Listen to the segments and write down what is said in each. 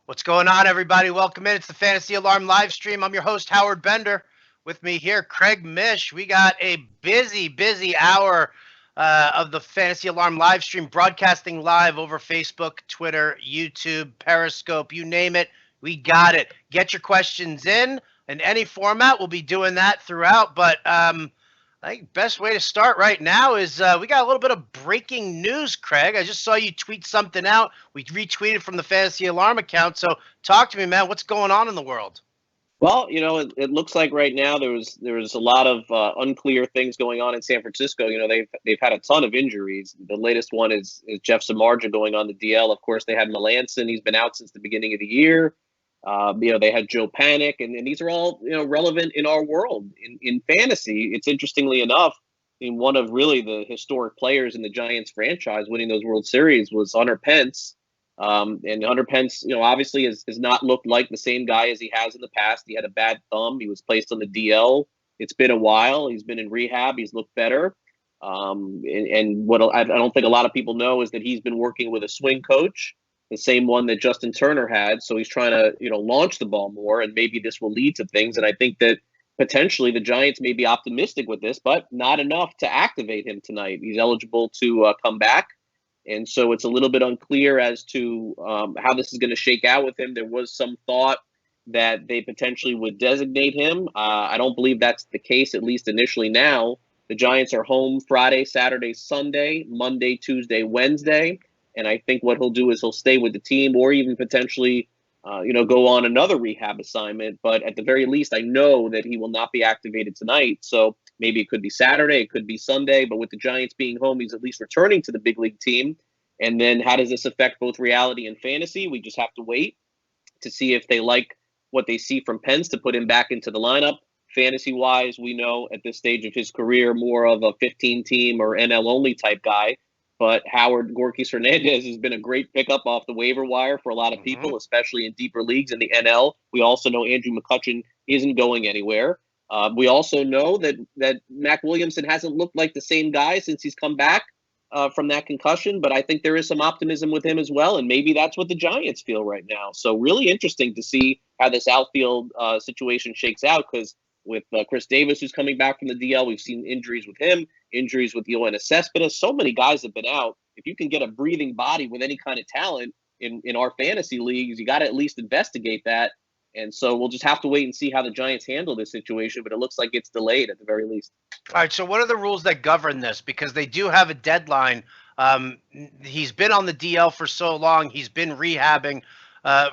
What's going on, everybody? Welcome in. It's the Fantasy Alarm live stream. I'm your host, Howard Bender. With me here, Craig Mish. We got a busy hour of the Fantasy Alarm live stream, broadcasting live over Facebook, Twitter, YouTube, Periscope, you name it. We got it. Get your questions in any format. We'll be doing that throughout. But I think best way to start right now is we got a little bit of breaking news, Craig. I just saw you tweet something out. We retweeted from the Fantasy Alarm account. So talk to me, man. What's going on in the world? Well, it looks like right now there was a lot of unclear things going on in San Francisco. They've had a ton of injuries. The latest one is Jeff Samardzija going on the DL. Of course, they had Melanson. He's been out since the beginning of the year. They had Joe Panic, and these are all relevant in our world in fantasy. It's interestingly enough, one of really the historic players in the Giants franchise winning those World Series was Hunter Pence. And Hunter Pence, obviously has not looked like the same guy as he has in the past. He had a bad thumb. He was placed on the DL. It's been a while. He's been in rehab. He's looked better. And what I don't think a lot of people know is that he's been working with a swing coach, the same one that Justin Turner had. So he's trying to, launch the ball more, and maybe this will lead to things. And I think that potentially the Giants may be optimistic with this, but not enough to activate him tonight. He's eligible to come back. And so it's a little bit unclear as to how this is going to shake out with him. There was some thought that they potentially would designate him. I don't believe that's the case, at least initially now. The Giants are home Friday, Saturday, Sunday, Monday, Tuesday, Wednesday. And I think what he'll do is he'll stay with the team or even potentially, go on another rehab assignment. But at the very least, I know that he will not be activated tonight. So maybe it could be Saturday, it could be Sunday, but with the Giants being home, he's at least returning to the big league team. And then how does this affect both reality and fantasy? We just have to wait to see if they like what they see from Pence to put him back into the lineup. Fantasy-wise, we know at this stage of his career more of a 15-team or NL-only type guy. But Howard Gorkis Hernandez has been a great pickup off the waiver wire for a lot of people, especially in deeper leagues in the NL. We also know Andrew McCutchen isn't going anywhere. We also know that Mac Williamson hasn't looked like the same guy since he's come back from that concussion, but I think there is some optimism with him as well, and maybe that's what the Giants feel right now. So really interesting to see how this outfield situation shakes out, because with Chris Davis, who's coming back from the DL, we've seen injuries with him, injuries with Yoenis Cespedes. So many guys have been out. If you can get a breathing body with any kind of talent in our fantasy leagues, you got to at least investigate that. And so we'll just have to wait and see how the Giants handle this situation, but it looks like it's delayed at the very least. All right, so what are the rules that govern this? Because they do have a deadline. He's been on the DL for so long. He's been rehabbing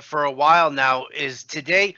for a while now. Is today,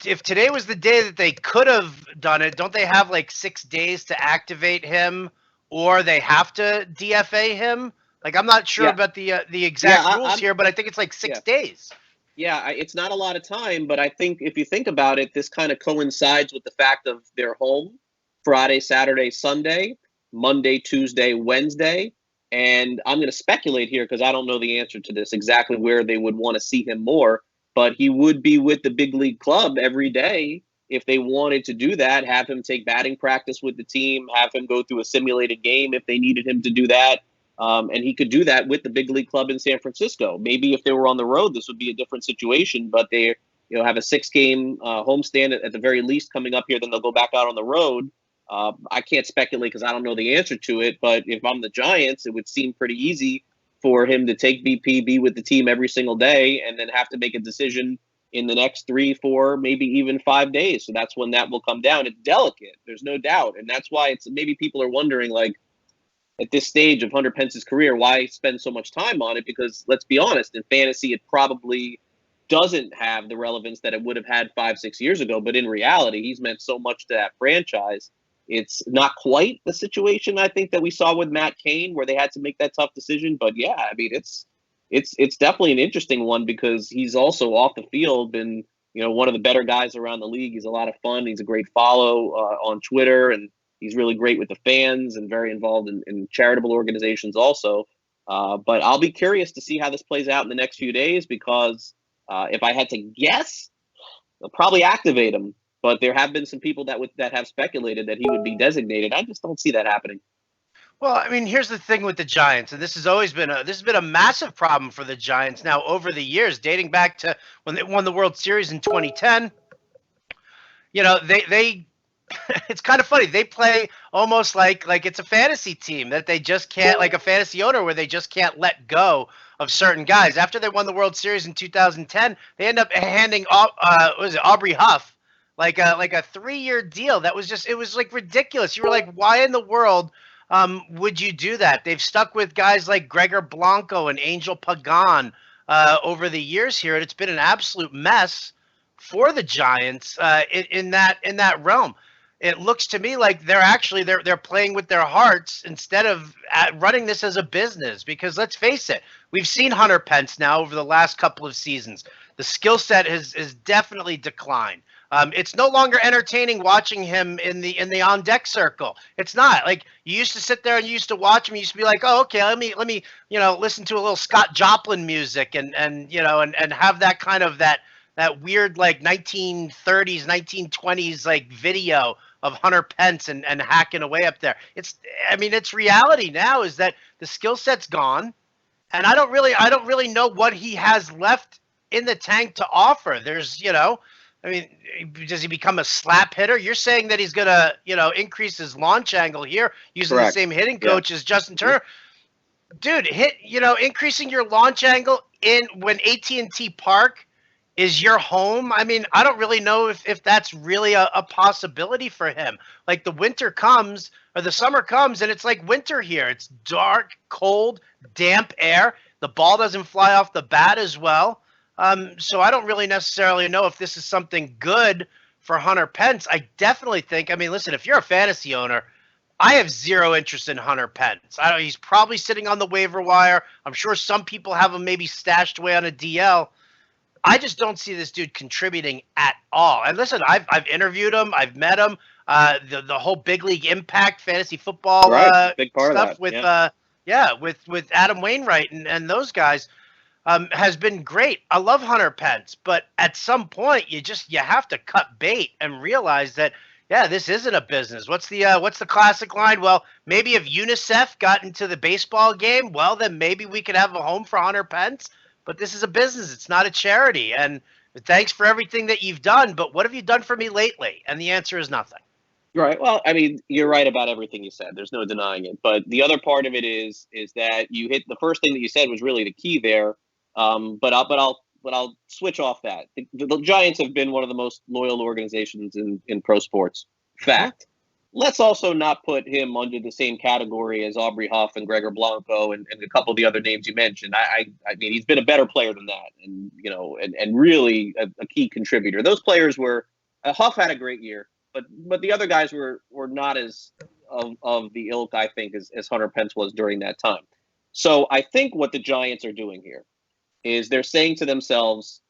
if today was the day that they could have done it, don't they have like 6 days to activate him, or they have to DFA him? Like, I'm not sure about the exact rules here, but I think it's like 6 days. Yeah, it's not a lot of time, but I think if you think about it, this kind of coincides with the fact of they're home Friday, Saturday, Sunday, Monday, Tuesday, Wednesday. And I'm going to speculate here because I don't know the answer to this exactly where they would want to see him more, but he would be with the big league club every day if they wanted to do that, have him take batting practice with the team, have him go through a simulated game if they needed him to do that. And he could do that with the big league club in San Francisco. Maybe if they were on the road, this would be a different situation. But they, have a 6-game homestand at the very least coming up here. Then they'll go back out on the road. I can't speculate because I don't know the answer to it. But if I'm the Giants, it would seem pretty easy for him to take BP, be with the team every single day, and then have to make a decision in the next 3, 4, maybe even 5 days. So that's when that will come down. It's delicate. There's no doubt, and that's why it's maybe people are wondering like, at this stage of Hunter Pence's career, why spend so much time on it? Because let's be honest, in fantasy, it probably doesn't have the relevance that it would have had 5, 6 years ago. But in reality, he's meant so much to that franchise. It's not quite the situation I think that we saw with Matt Cain, where they had to make that tough decision. But yeah, I mean, it's definitely an interesting one because he's also off the field been one of the better guys around the league. He's a lot of fun. He's a great follow on Twitter, and he's really great with the fans and very involved in charitable organizations also. But I'll be curious to see how this plays out in the next few days because if I had to guess, they'll probably activate him. But there have been some people that have speculated that he would be designated. I just don't see that happening. Well, I mean, here's the thing with the Giants, and this has been a massive problem for the Giants now over the years, dating back to when they won the World Series in 2010. They it's kind of funny. They play almost like it's a fantasy team that they just can't, like a fantasy owner where they just can't let go of certain guys. After they won the World Series in 2010, they end up handing what was it, Aubrey Huff, like a 3-year deal. That was just, it was like ridiculous. You were like, why in the world would you do that? They've stuck with guys like Gregor Blanco and Angel Pagan over the years here, and it's been an absolute mess for the Giants in that realm. It looks to me like they're playing with their hearts instead of running this as a business. Because let's face it, we've seen Hunter Pence now over the last couple of seasons. The skill set has definitely declined. It's no longer entertaining watching him in the on deck circle. It's not like you used to sit there and you used to watch him. You used to be like, oh, okay, let me listen to a little Scott Joplin music and have that kind of that weird like 1930s, 1920s like video of Hunter Pence and hacking away up there. It's reality now is that the skill set's gone, and I don't really know what he has left in the tank to offer. Does he become a slap hitter? You're saying that he's gonna, increase his launch angle here using Correct. the same hitting coach as Justin Turner. Dude, increasing your launch angle in when AT&T Park is your home. I don't really know if that's really a possibility for him. Like the winter comes or the summer comes and it's like winter here. It's dark, cold, damp air. The ball doesn't fly off the bat as well. So I don't really necessarily know if this is something good for Hunter Pence. I definitely think, listen, if you're a fantasy owner, I have zero interest in Hunter Pence. He's probably sitting on the waiver wire. I'm sure some people have him maybe stashed away on a DL. I just don't see this dude contributing at all. And listen, I've interviewed him, I've met him. The whole big league impact fantasy football Big part stuff of with with Adam Wainwright and those guys has been great. I love Hunter Pence, but at some point you have to cut bait and realize that this isn't a business. What's the classic line? Well, maybe if UNICEF got into the baseball game, well then maybe we could have a home for Hunter Pence. But this is a business. It's not a charity. And thanks for everything that you've done. But what have you done for me lately? And the answer is nothing. Right. Well, you're right about everything you said. There's no denying it. But the other part of it is that you hit the first thing that you said was really the key there. But I'll switch off that. The Giants have been one of the most loyal organizations in pro sports. Fact. Let's also not put him under the same category as Aubrey Huff and Gregor Blanco and a couple of the other names you mentioned. He's been a better player than that, and really a key contributor. Those players were Huff had a great year, but the other guys were not as of the ilk, I think, as Hunter Pence was during that time. So I think what the Giants are doing here is they're saying to themselves,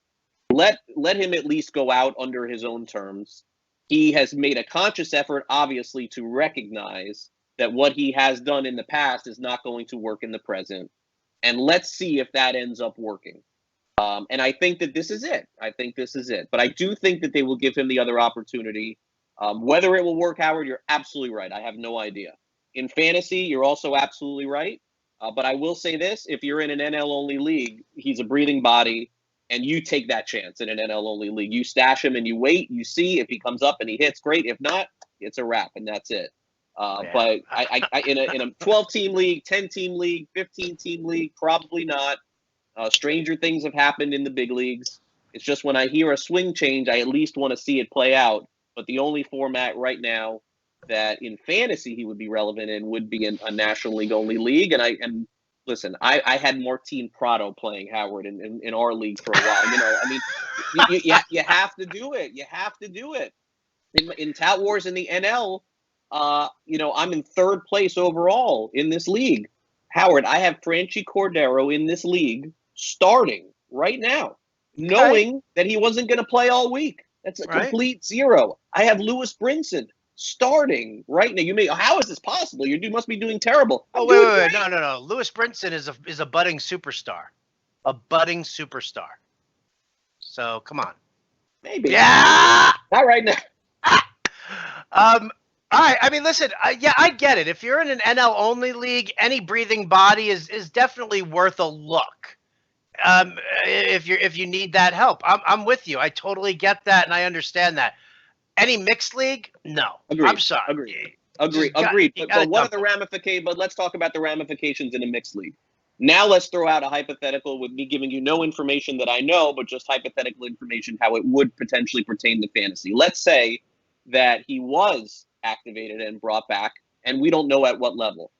let him at least go out under his own terms. He has made a conscious effort, obviously, to recognize that what he has done in the past is not going to work in the present. And let's see if that ends up working. And I think that this is it. But I do think that they will give him the other opportunity. Whether it will work, Howard, you're absolutely right. I have no idea. In fantasy, you're also absolutely right. But I will say this. If you're in an NL-only league, he's a breathing body. And you take that chance in an NL-only league. You stash him and you wait. You see if he comes up and he hits, great. If not, it's a wrap, and that's it. But I in a 12-team league, 10-team league, 15-team league, probably not. Stranger things have happened in the big leagues. It's just when I hear a swing change, I at least want to see it play out. But the only format right now that in fantasy he would be relevant in would be in a National League-only league. And listen, I had Martin Prado playing, Howard, in our league for a while. You have to do it. You have to do it. In Tout Wars in the NL, I'm in third place overall in this league. Howard, I have Franchi Cordero in this league starting right now, knowing that he wasn't going to play all week. That's a complete zero. I have Lewis Brinson starting right now. How is this possible? You must be doing terrible. Wait. No. Lewis Brinson is a budding superstar. A budding superstar. So come on. Maybe. Yeah. Not right now. All right. I mean, listen. Yeah, I get it. If you're in an NL only league, any breathing body is definitely worth a look. If you need that help, I'm with you. I totally get that, and I understand that. Any mixed league, no. I'm Agreed. sorry. Agreed. Agreed. You But gotta what are dump the them. ramifications? But let's talk about the ramifications in a mixed league. Now let's throw out a hypothetical with me giving you no information that I know, but just hypothetical information how it would potentially pertain to fantasy. Let's say that he was activated and brought back, and we don't know at what level.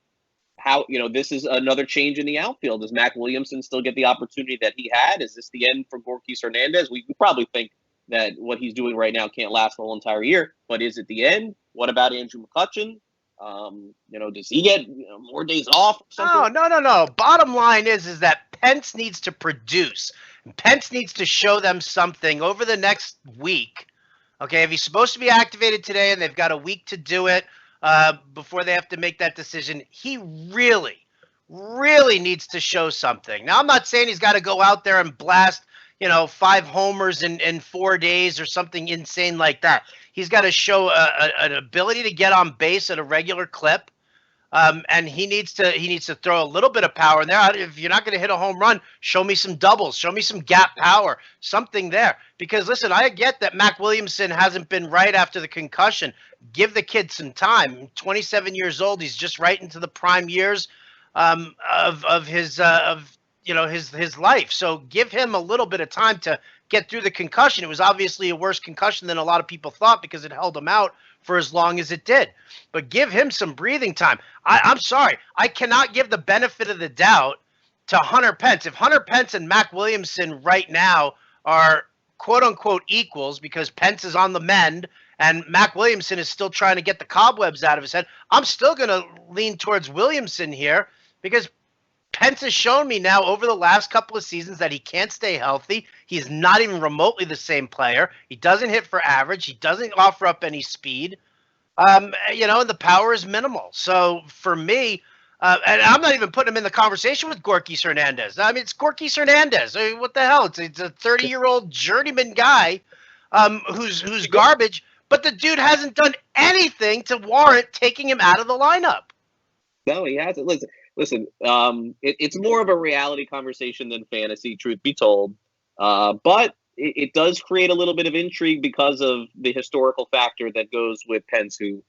How, this is another change in the outfield. Does Mac Williamson still get the opportunity that he had? Is this the end for Gorky Hernandez? We probably think that what he's doing right now can't last the whole entire year, but is it the end? What about Andrew McCutchen? Does he get more days off or something? No. Bottom line is that Pence needs to produce. Pence needs to show them something over the next week. Okay, if he's supposed to be activated today and they've got a week to do it before they have to make that decision, he really, really needs to show something. Now, I'm not saying he's got to go out there and blast, 5 homers in 4 days or something insane like that. He's got to show an ability to get on base at a regular clip. And he needs to throw a little bit of power in there. If you're not going to hit a home run, show me some doubles, show me some gap power, something there. Because listen, I get that Mac Williamson hasn't been right after the concussion. Give the kid some time. 27 years old, he's just right into the prime years of his his life. So give him a little bit of time to get through the concussion. It was obviously a worse concussion than a lot of people thought because it held him out for as long as it did. But give him some breathing time. I'm sorry. I cannot give the benefit of the doubt to Hunter Pence. If Hunter Pence and Mac Williamson right now are quote-unquote equals because Pence is on the mend and Mac Williamson is still trying to get the cobwebs out of his head, I'm still going to lean towards Williamson here because Pence has shown me now over the last couple of seasons that he can't stay healthy. He's not even remotely the same player. He doesn't hit for average. He doesn't offer up any speed. And the power is minimal. So for me, and I'm not even putting him in the conversation with Gorky Hernandez. I mean, it's Gorky Hernandez. I mean, what the hell? It's a 30-year-old journeyman guy who's garbage, but the dude hasn't done anything to warrant taking him out of the lineup. No, he hasn't. Listen. It's more of a reality conversation than fantasy, truth be told. But it does create a little bit of intrigue because of the historical factor that goes with Pence, who,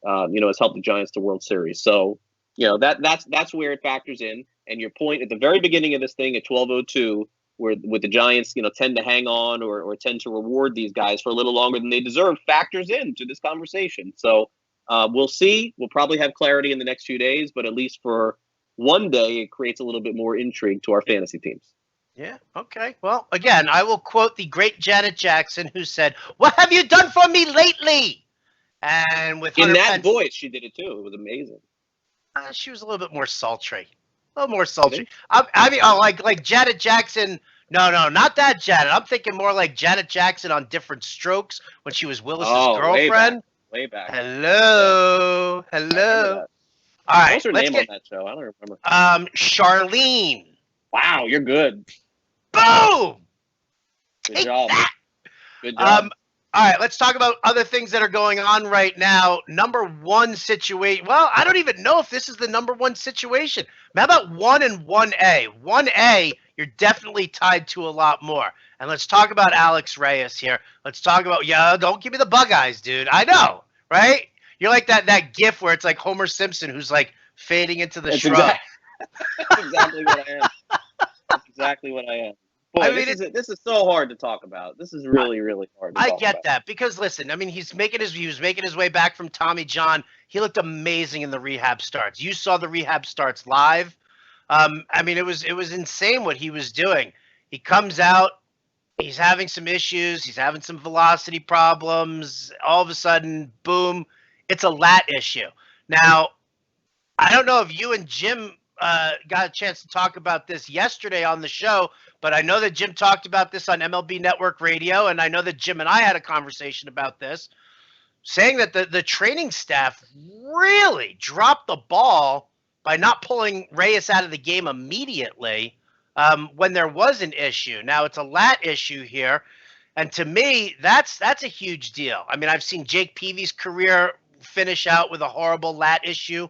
has helped the Giants to World Series. So, that's where it factors in. And your point at the very beginning of this thing at 12:02, where with the Giants, tend to hang on or tend to reward these guys for a little longer than they deserve, factors into this conversation. So we'll see. We'll probably have clarity in the next few days, but at least for one day, it creates a little bit more intrigue to our fantasy teams. Yeah. Okay. Well, again, I will quote the great Janet Jackson, who said, "What have you done for me lately?" And with in Hunter that Pence, voice, she did it too. It was amazing. She was a little bit more sultry. A little more sultry. I mean, like Janet Jackson. No, not that Janet. I'm thinking more like Janet Jackson on Different Strokes when she was Willis's girlfriend. Way back. Hello. Yeah. Hello. All right. What's her name on that show? I don't remember. Charlene. Wow, you're good. Boom. Good Take job. that. Good job. All right, let's talk about other things that are going on right now. Number one situation. Well, I don't even know if this is the number one situation. How about 1 and 1A? 1A, you're definitely tied to a lot more. And let's talk about Alex Reyes here. Let's talk about, don't give me the bug eyes, dude. I know, right? You're like that gif where it's like Homer Simpson who's like fading into the shrub. That's exactly what I am. That's exactly what I am. Boy, I mean, this is so hard to talk about. This is really, really hard to talk about. I get that because listen, I mean, he was making his way back from Tommy John. He looked amazing in the rehab starts. You saw the rehab starts live. I mean, it was insane what he was doing. He comes out, he's having some issues, he's having some velocity problems. All of a sudden, boom, it's a lat issue. Now, I don't know if you and Jim got a chance to talk about this yesterday on the show, but I know that Jim talked about this on MLB Network Radio, and I know that Jim and I had a conversation about this, saying that the training staff really dropped the ball by not pulling Reyes out of the game immediately when there was an issue. Now, it's a lat issue here, and to me, that's a huge deal. I mean, I've seen Jake Peavy's career finish out with a horrible lat issue.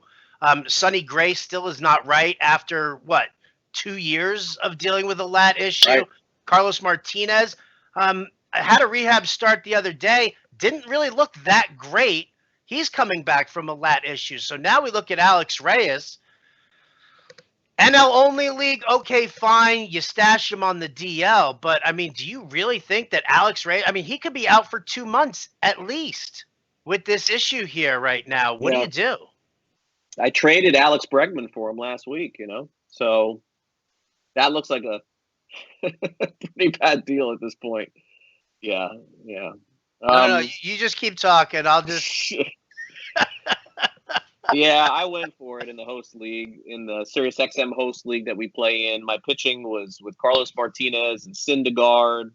Sonny Gray still is not right after what, 2 years of dealing with a lat issue. Right. Carlos Martinez had a rehab start the other day. Didn't really look that great. He's coming back from a lat issue. So now we look at Alex Reyes. NL only league, okay, fine. You stash him on the DL, but I mean, do you really think that Alex Reyes? I mean, he could be out for 2 months at least with this issue here right now. What do Yeah. you do? I traded Alex Bregman for him last week, so that looks like a pretty bad deal at this point. Yeah. No, you just keep talking. I'll just. Yeah, I went for it in the host league, in the SiriusXM host league that we play in. My pitching was with Carlos Martinez and Syndergaard.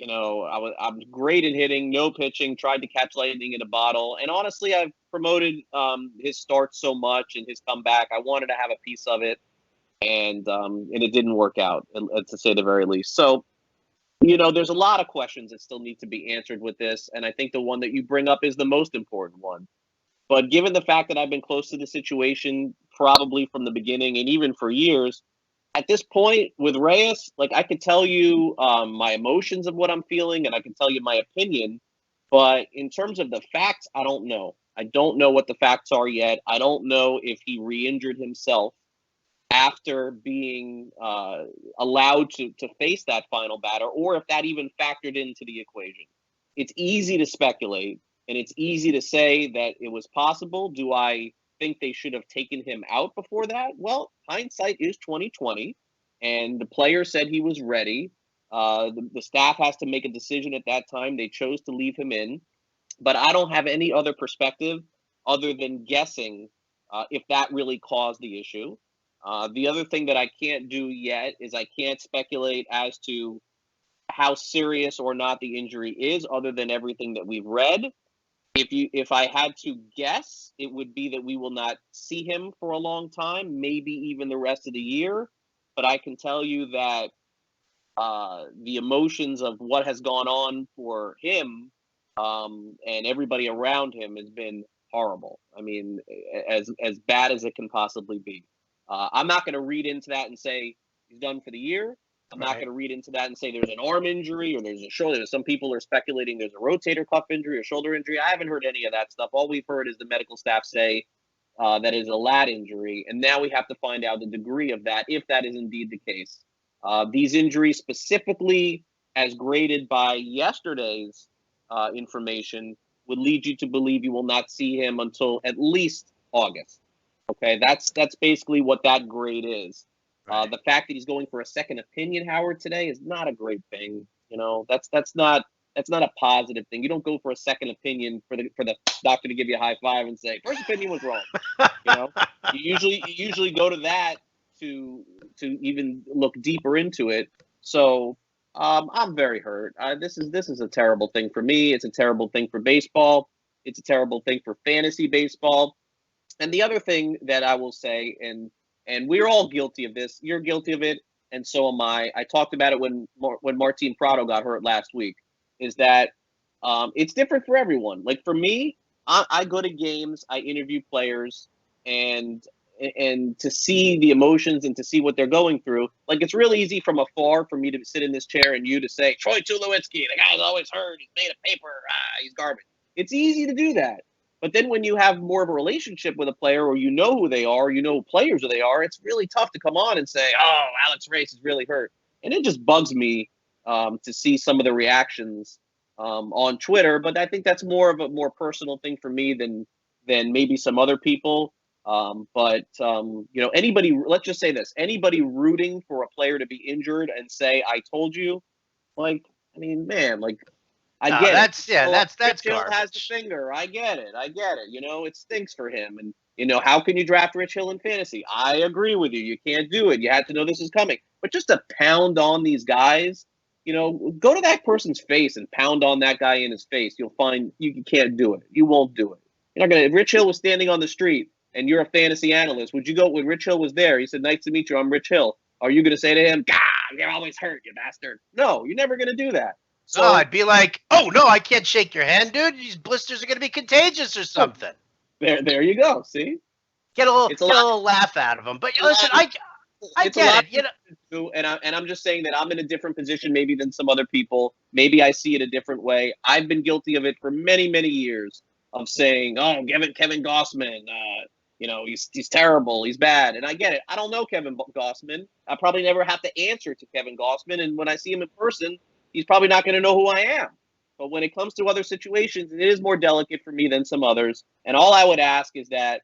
I'm great at hitting, no pitching, tried to catch lightning in a bottle. And honestly, I've promoted his start so much and his comeback. I wanted to have a piece of it, and it didn't work out, to say the very least. So, there's a lot of questions that still need to be answered with this, and I think the one that you bring up is the most important one. But given the fact that I've been close to the situation probably from the beginning and even for years, at this point with Reyes, like, I can tell you my emotions of what I'm feeling, and I can tell you my opinion. But in terms of the facts, I don't know. I don't know what the facts are yet. I don't know if he re-injured himself after being allowed to face that final batter, or if that even factored into the equation. It's easy to speculate, and it's easy to say that it was possible. Do I think they should have taken him out before that? Well, hindsight is 2020, and the player said he was ready. The staff has to make a decision at that time. They chose to leave him in, but I don't have any other perspective other than guessing if that really caused the issue. The other thing that I can't do yet is I can't speculate as to how serious or not the injury is, other than everything that we've read. If I had to guess, it would be that we will not see him for a long time, maybe even the rest of the year. But I can tell you that the emotions of what has gone on for him and everybody around him has been horrible. I mean, as bad as it can possibly be. I'm not going to read into that and say he's done for the year. I'm not going to read into that and say there's an arm injury or there's a shoulder. Some people are speculating there's a rotator cuff injury or shoulder injury. I haven't heard any of that stuff. All we've heard is the medical staff say that is a lat injury. And now we have to find out the degree of that, if that is indeed the case. These injuries specifically, as graded by yesterday's information, would lead you to believe you will not see him until at least August. Okay, that's basically what that grade is. The fact that he's going for a second opinion, Howard, today is not a great thing. That's not a positive thing. You don't go for a second opinion for the doctor to give you a high five and say first opinion was wrong. You usually go to that to even look deeper into it. So I'm very hurt. This is a terrible thing for me. It's a terrible thing for baseball. It's a terrible thing for fantasy baseball. And the other thing that I will say, and we're all guilty of this. You're guilty of it, and so am I. I talked about it when Martin Prado got hurt last week, is that it's different for everyone. Like for me, I go to games, I interview players, and to see the emotions and to see what they're going through. Like, it's really easy from afar for me to sit in this chair and you to say, Troy Tulowitzki, the guy's always hurt, he's made of paper, he's garbage. It's easy to do that. But then when you have more of a relationship with a player, or you know who they are, you know players who they are, it's really tough to come on and say, oh, Alex Reyes is really hurt. And it just bugs me to see some of the reactions on Twitter. But I think that's more of a more personal thing for me than maybe some other people. Anybody, let's just say this, anybody rooting for a player to be injured and say, I told you, like, I mean, man, like, I get it. That's Hill has the finger. I get it. It stinks for him. And, how can you draft Rich Hill in fantasy? I agree with you. You can't do it. You had to know this is coming. But just to pound on these guys, go to that person's face and pound on that guy in his face. You'll find you can't do it. You won't do it. You're not gonna. If Rich Hill was standing on the street and you're a fantasy analyst, would you go when Rich Hill was there? He said, "Nice to meet you. I'm Rich Hill." Are you going to say to him, "God, you're always hurt, you bastard"? No, you're never going to do that. Oh, So I'd be like, oh no, I can't shake your hand, dude. These blisters are gonna be contagious or oh, something. there you go. See, it's a Get a lot. little laugh out of them. But A listen, lot of I it's a get lot it. to do, and I'm just saying that I'm in a different position maybe than some other people. Maybe I see it a different way. I've been guilty of it for many years of saying, "Oh, Kevin Gossman, he's terrible, he's bad," and I get it. I don't know Kevin Gossman. I probably never have to answer to Kevin Gossman, and when I see him in person, he's probably not going to know who I am. But when it comes to other situations, it is more delicate for me than some others. And all I would ask is that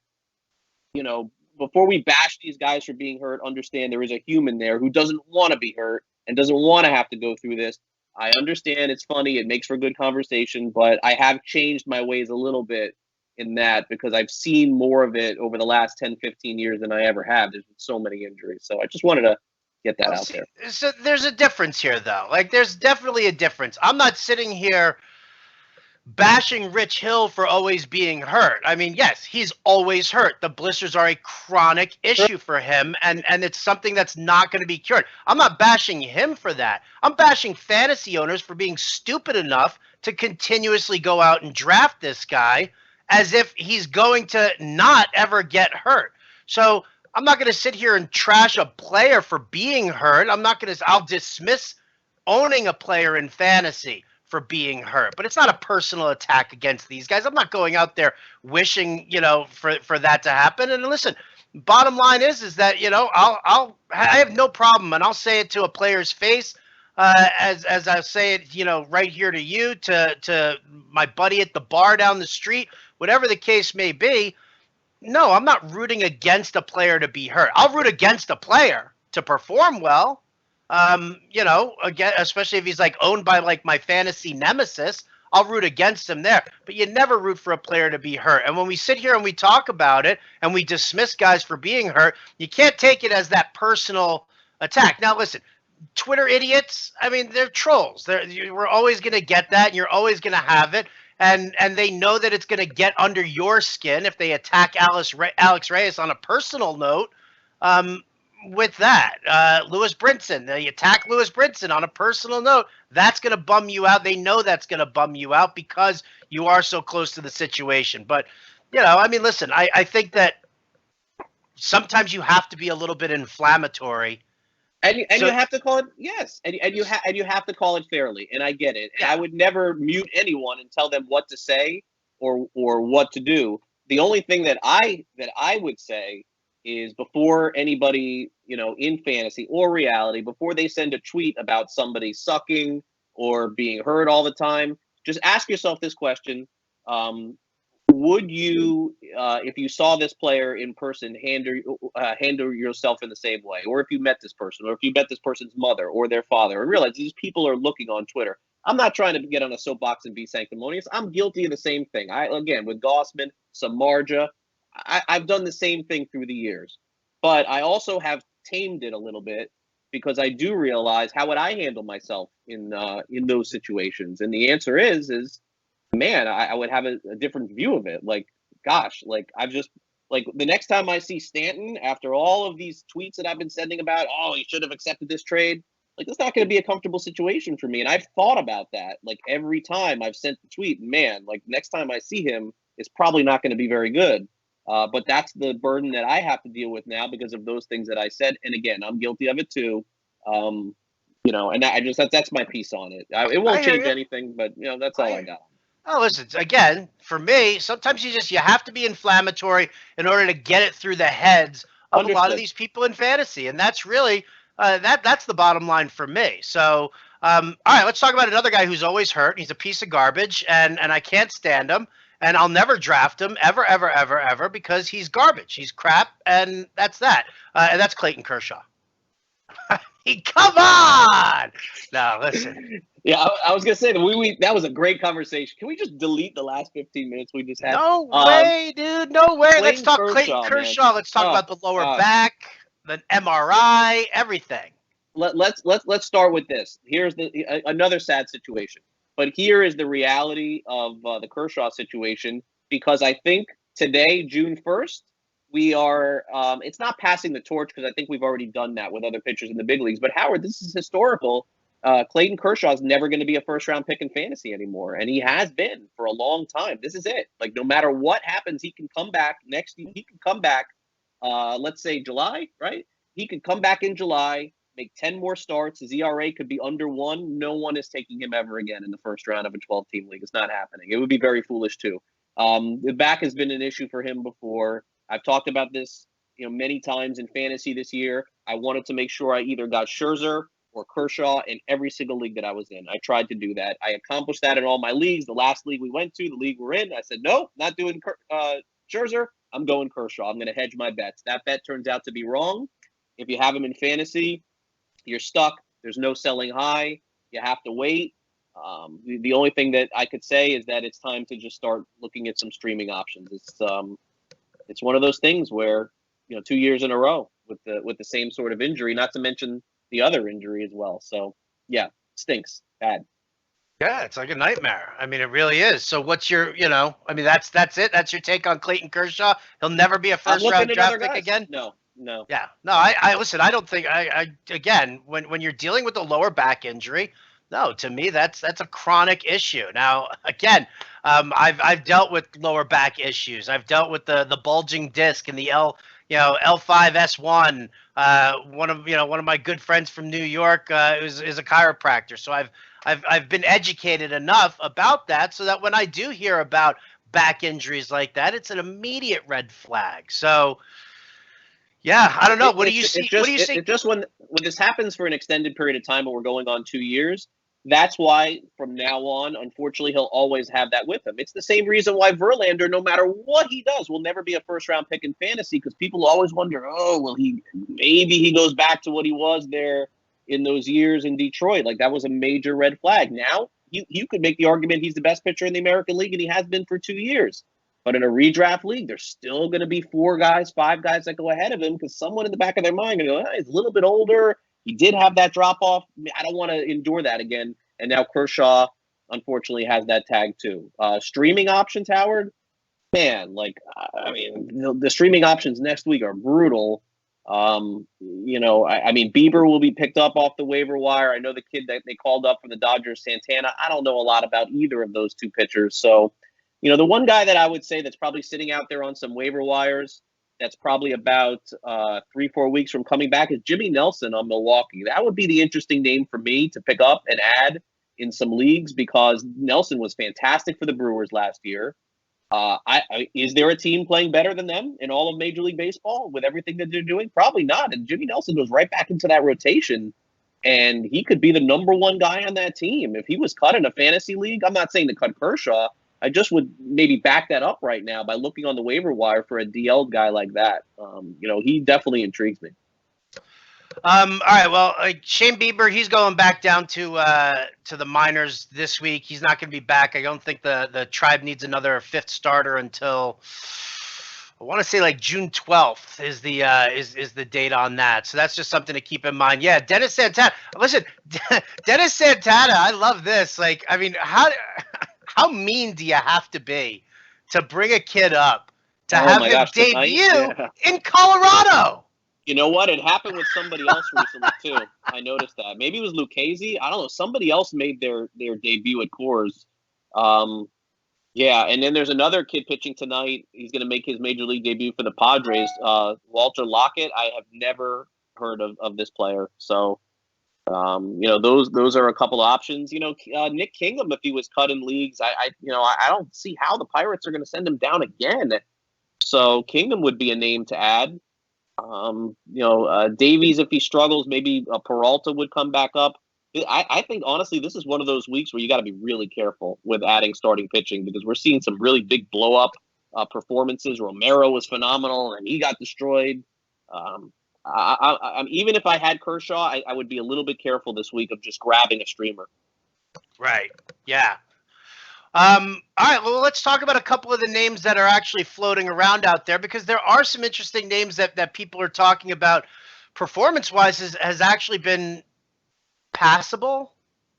before we bash these guys for being hurt, understand there is a human there who doesn't want to be hurt and doesn't want to have to go through this. I understand it's funny, it makes for good conversation, but I have changed my ways a little bit in that because I've seen more of it over the last 10, 15 years than I ever have. There's been so many injuries. So I just wanted to get that Well, out see, there. so there's a difference here, though. Like, there's definitely a difference. I'm not sitting here bashing Rich Hill for always being hurt. I mean, yes, he's always hurt. The blisters are a chronic issue for him, and it's something that's not going to be cured. I'm not bashing him for that. I'm bashing fantasy owners for being stupid enough to continuously go out and draft this guy as if he's going to not ever get hurt. So I'm not going to sit here and trash a player for being hurt. I'll dismiss owning a player in fantasy for being hurt, but it's not a personal attack against these guys. I'm not going out there wishing, for that to happen. And listen, bottom line is that, I have no problem, and I'll say it to a player's face, as I say it, right here to you, to my buddy at the bar down the street, whatever the case may be. No, I'm not rooting against a player to be hurt. I'll root against a player to perform well. Again, especially if he's like owned by like my fantasy nemesis, I'll root against him there. But you never root for a player to be hurt. And when we sit here and we talk about it and we dismiss guys for being hurt, you can't take it as that personal attack. Now, listen, Twitter idiots, I mean, they're trolls. We're always going to get that, and you're always going to have it. And they know that it's going to get under your skin if they attack Alex Reyes on a personal note. With that, Lewis Brinson, they attack Lewis Brinson on a personal note. That's going to bum you out. They know that's going to bum you out because you are so close to the situation. But, I mean, listen, I think that sometimes you have to be a little bit inflammatory. And you have to call it, yes, and you have to call it fairly, and I get it. Yeah. I would never mute anyone and tell them what to say or what to do. The only thing that I would say is before anybody, in fantasy or reality, before they send a tweet about somebody sucking or being hurt all the time, just ask yourself this question. Would you, if you saw this player in person, handle yourself in the same way? Or if you met this person, or if you met this person's mother or their father, and realize these people are looking on Twitter. I'm not trying to get on a soapbox and be sanctimonious. I'm guilty of the same thing. Again, with Gossman, Samardzija, I've done the same thing through the years. But I also have tamed it a little bit because I do realize how would I handle myself in those situations. And the answer is man, I would have a different view of it. Like, gosh, like the next time I see Stanton after all of these tweets that I've been sending about, oh, he should have accepted this trade. Like, that's not going to be a comfortable situation for me. And I've thought about that. Like, every time I've sent the tweet, man, like next time I see him, it's probably not going to be very good. But that's the burden that I have to deal with now because of those things that I said. And again, I'm guilty of it too. And that's my piece on it. It won't change anything, but that's all I got. Oh, listen, again, for me, sometimes you have to be inflammatory in order to get it through the heads of a lot of these people in fantasy. And that's really, that's the bottom line for me. So, all right, let's talk about another guy who's always hurt. He's a piece of garbage, and I can't stand him. And I'll never draft him ever because he's garbage. He's crap, and that's that. And that's Clayton Kershaw. Come on! No, listen. Yeah, I was gonna say that that was a great conversation. Can we just delete the last 15 minutes we just had? No way, dude. No way. Let's talk Clayton Kershaw. Let's talk about the lower back, the MRI, everything. Let's start with this. Here's another sad situation. But here is the reality of the Kershaw situation, because I think today, June 1st, we are it's not passing the torch because I think we've already done that with other pitchers in the big leagues. But Howard, this is historical. Clayton Kershaw is never going to be a first-round pick in fantasy anymore, and he has been for a long time. This is it. Like, no matter what happens, he can come back next year. He can come back, let's say July, right? He could come back in July, make 10 more starts. His ERA could be under 1. No one is taking him ever again in the first round of a 12-team league. It's not happening. It would be very foolish, too. The back has been an issue for him before. I've talked about this, many times in fantasy this year. I wanted to make sure I either got Scherzer or Kershaw in every single league that I was in. I tried to do that. I accomplished that in all my leagues. The last league we went to, the league we're in, I said, no, not doing Scherzer. I'm going Kershaw. I'm going to hedge my bets. That bet turns out to be wrong. If you have him in fantasy, you're stuck. There's no selling high. You have to wait. The only thing that I could say is that it's time to just start looking at some streaming options. It's one of those things where 2 years in a row with the same sort of injury, not to mention the other injury as well. So yeah, stinks. Bad. Yeah, it's like a nightmare. I mean, it really is. So what's your, I mean, that's it. That's your take on Clayton Kershaw. He'll never be a first round draft pick again. No. Yeah, no. I listen. I don't think again when you're dealing with a lower back injury. No, to me that's a chronic issue. Now, again, I've dealt with lower back issues. I've dealt with the bulging disc and the L5S1. One of my good friends from New York is a chiropractor. So I've been educated enough about that so that when I do hear about back injuries like that, it's an immediate red flag. So yeah, I don't know. What do you see? What do you see? Just when this happens for an extended period of time, but we're going on 2 years, that's why from now on, unfortunately, he'll always have that with him. It's the same reason why Verlander, no matter what he does, will never be a first-round pick in fantasy, because people always wonder, maybe he goes back to what he was there in those years in Detroit. Like, that was a major red flag. Now, you could make the argument he's the best pitcher in the American League, and he has been for 2 years. But in a redraft league, there's still going to be 4 guys, 5 guys that go ahead of him, because someone in the back of their mind going to go, he's a little bit older. He did have that drop off. I don't want to endure that again. And now Kershaw, unfortunately, has that tag too. Streaming options, Howard, man, the streaming options next week are brutal. Bieber will be picked up off the waiver wire. I know the kid that they called up from the Dodgers, Santana. I don't know a lot about either of those 2 pitchers. So, the one guy that I would say that's probably sitting out there on some waiver wires that's probably about 3-4 weeks from coming back is Jimmy Nelson on Milwaukee. That would be the interesting name for me to pick up and add in some leagues, because Nelson was fantastic for the Brewers last year. Is there a team playing better than them in all of Major League Baseball with everything that they're doing? Probably not. And Jimmy Nelson goes right back into that rotation, and he could be the number 1 guy on that team. If he was cut in a fantasy league, I'm not saying to cut Kershaw. I just would maybe back that up right now by looking on the waiver wire for a DL guy like that. He definitely intrigues me. All right. Well, Shane Bieber, he's going back down to the minors this week. He's not going to be back. I don't think the Tribe needs another 5th starter until I want to say like June 12th is the date on that. So that's just something to keep in mind. Yeah, Dennis Santana. Listen, Dennis Santana. I love this. Like, I mean, how mean do you have to be to bring a kid up to have him debut in Colorado? You know what? It happened with somebody else recently too. I noticed that. Maybe it was Lucchese. I don't know. Somebody else made their debut at Coors. And then there's another kid pitching tonight. He's going to make his major league debut for the Padres. Walter Lockett. I have never heard of this player. So, those are a couple of options. Nick Kingham, if he was cut in leagues, I don't see how the Pirates are going to send him down again. So Kingham would be a name to add. Davies, if he struggles, maybe Peralta would come back up. I think, honestly, this is one of those weeks where you got to be really careful with adding starting pitching, because we're seeing some really big blow-up performances. Romero was phenomenal, and he got destroyed. Even if I had Kershaw, I would be a little bit careful this week of just grabbing a streamer. Right. Yeah. All right. Well, let's talk about a couple of the names that are actually floating around out there, because there are some interesting names that people are talking about. Performance-wise has actually been passable.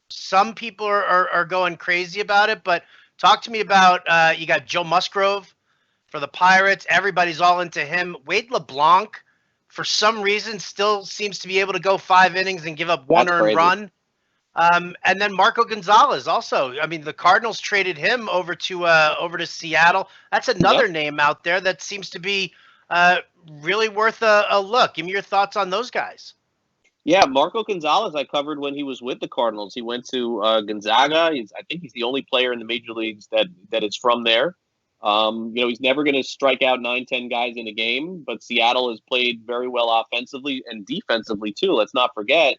Some people are going crazy about it, but talk to me about you got Joe Musgrove for the Pirates. Everybody's all into him. Wade LeBlanc, for some reason, still seems to be able to go 5 innings and give up 1 earned run. And then Marco Gonzalez also. I mean, the Cardinals traded him over to Seattle. That's another Yep. name out there that seems to be uh, really worth a look. Give me your thoughts on those guys. Yeah, Marco Gonzalez I covered when he was with the Cardinals. He went to Gonzaga. I think he's the only player in the major leagues that is from there. He's never going to strike out 9, 10 guys in a game, but Seattle has played very well offensively and defensively too. Let's not forget,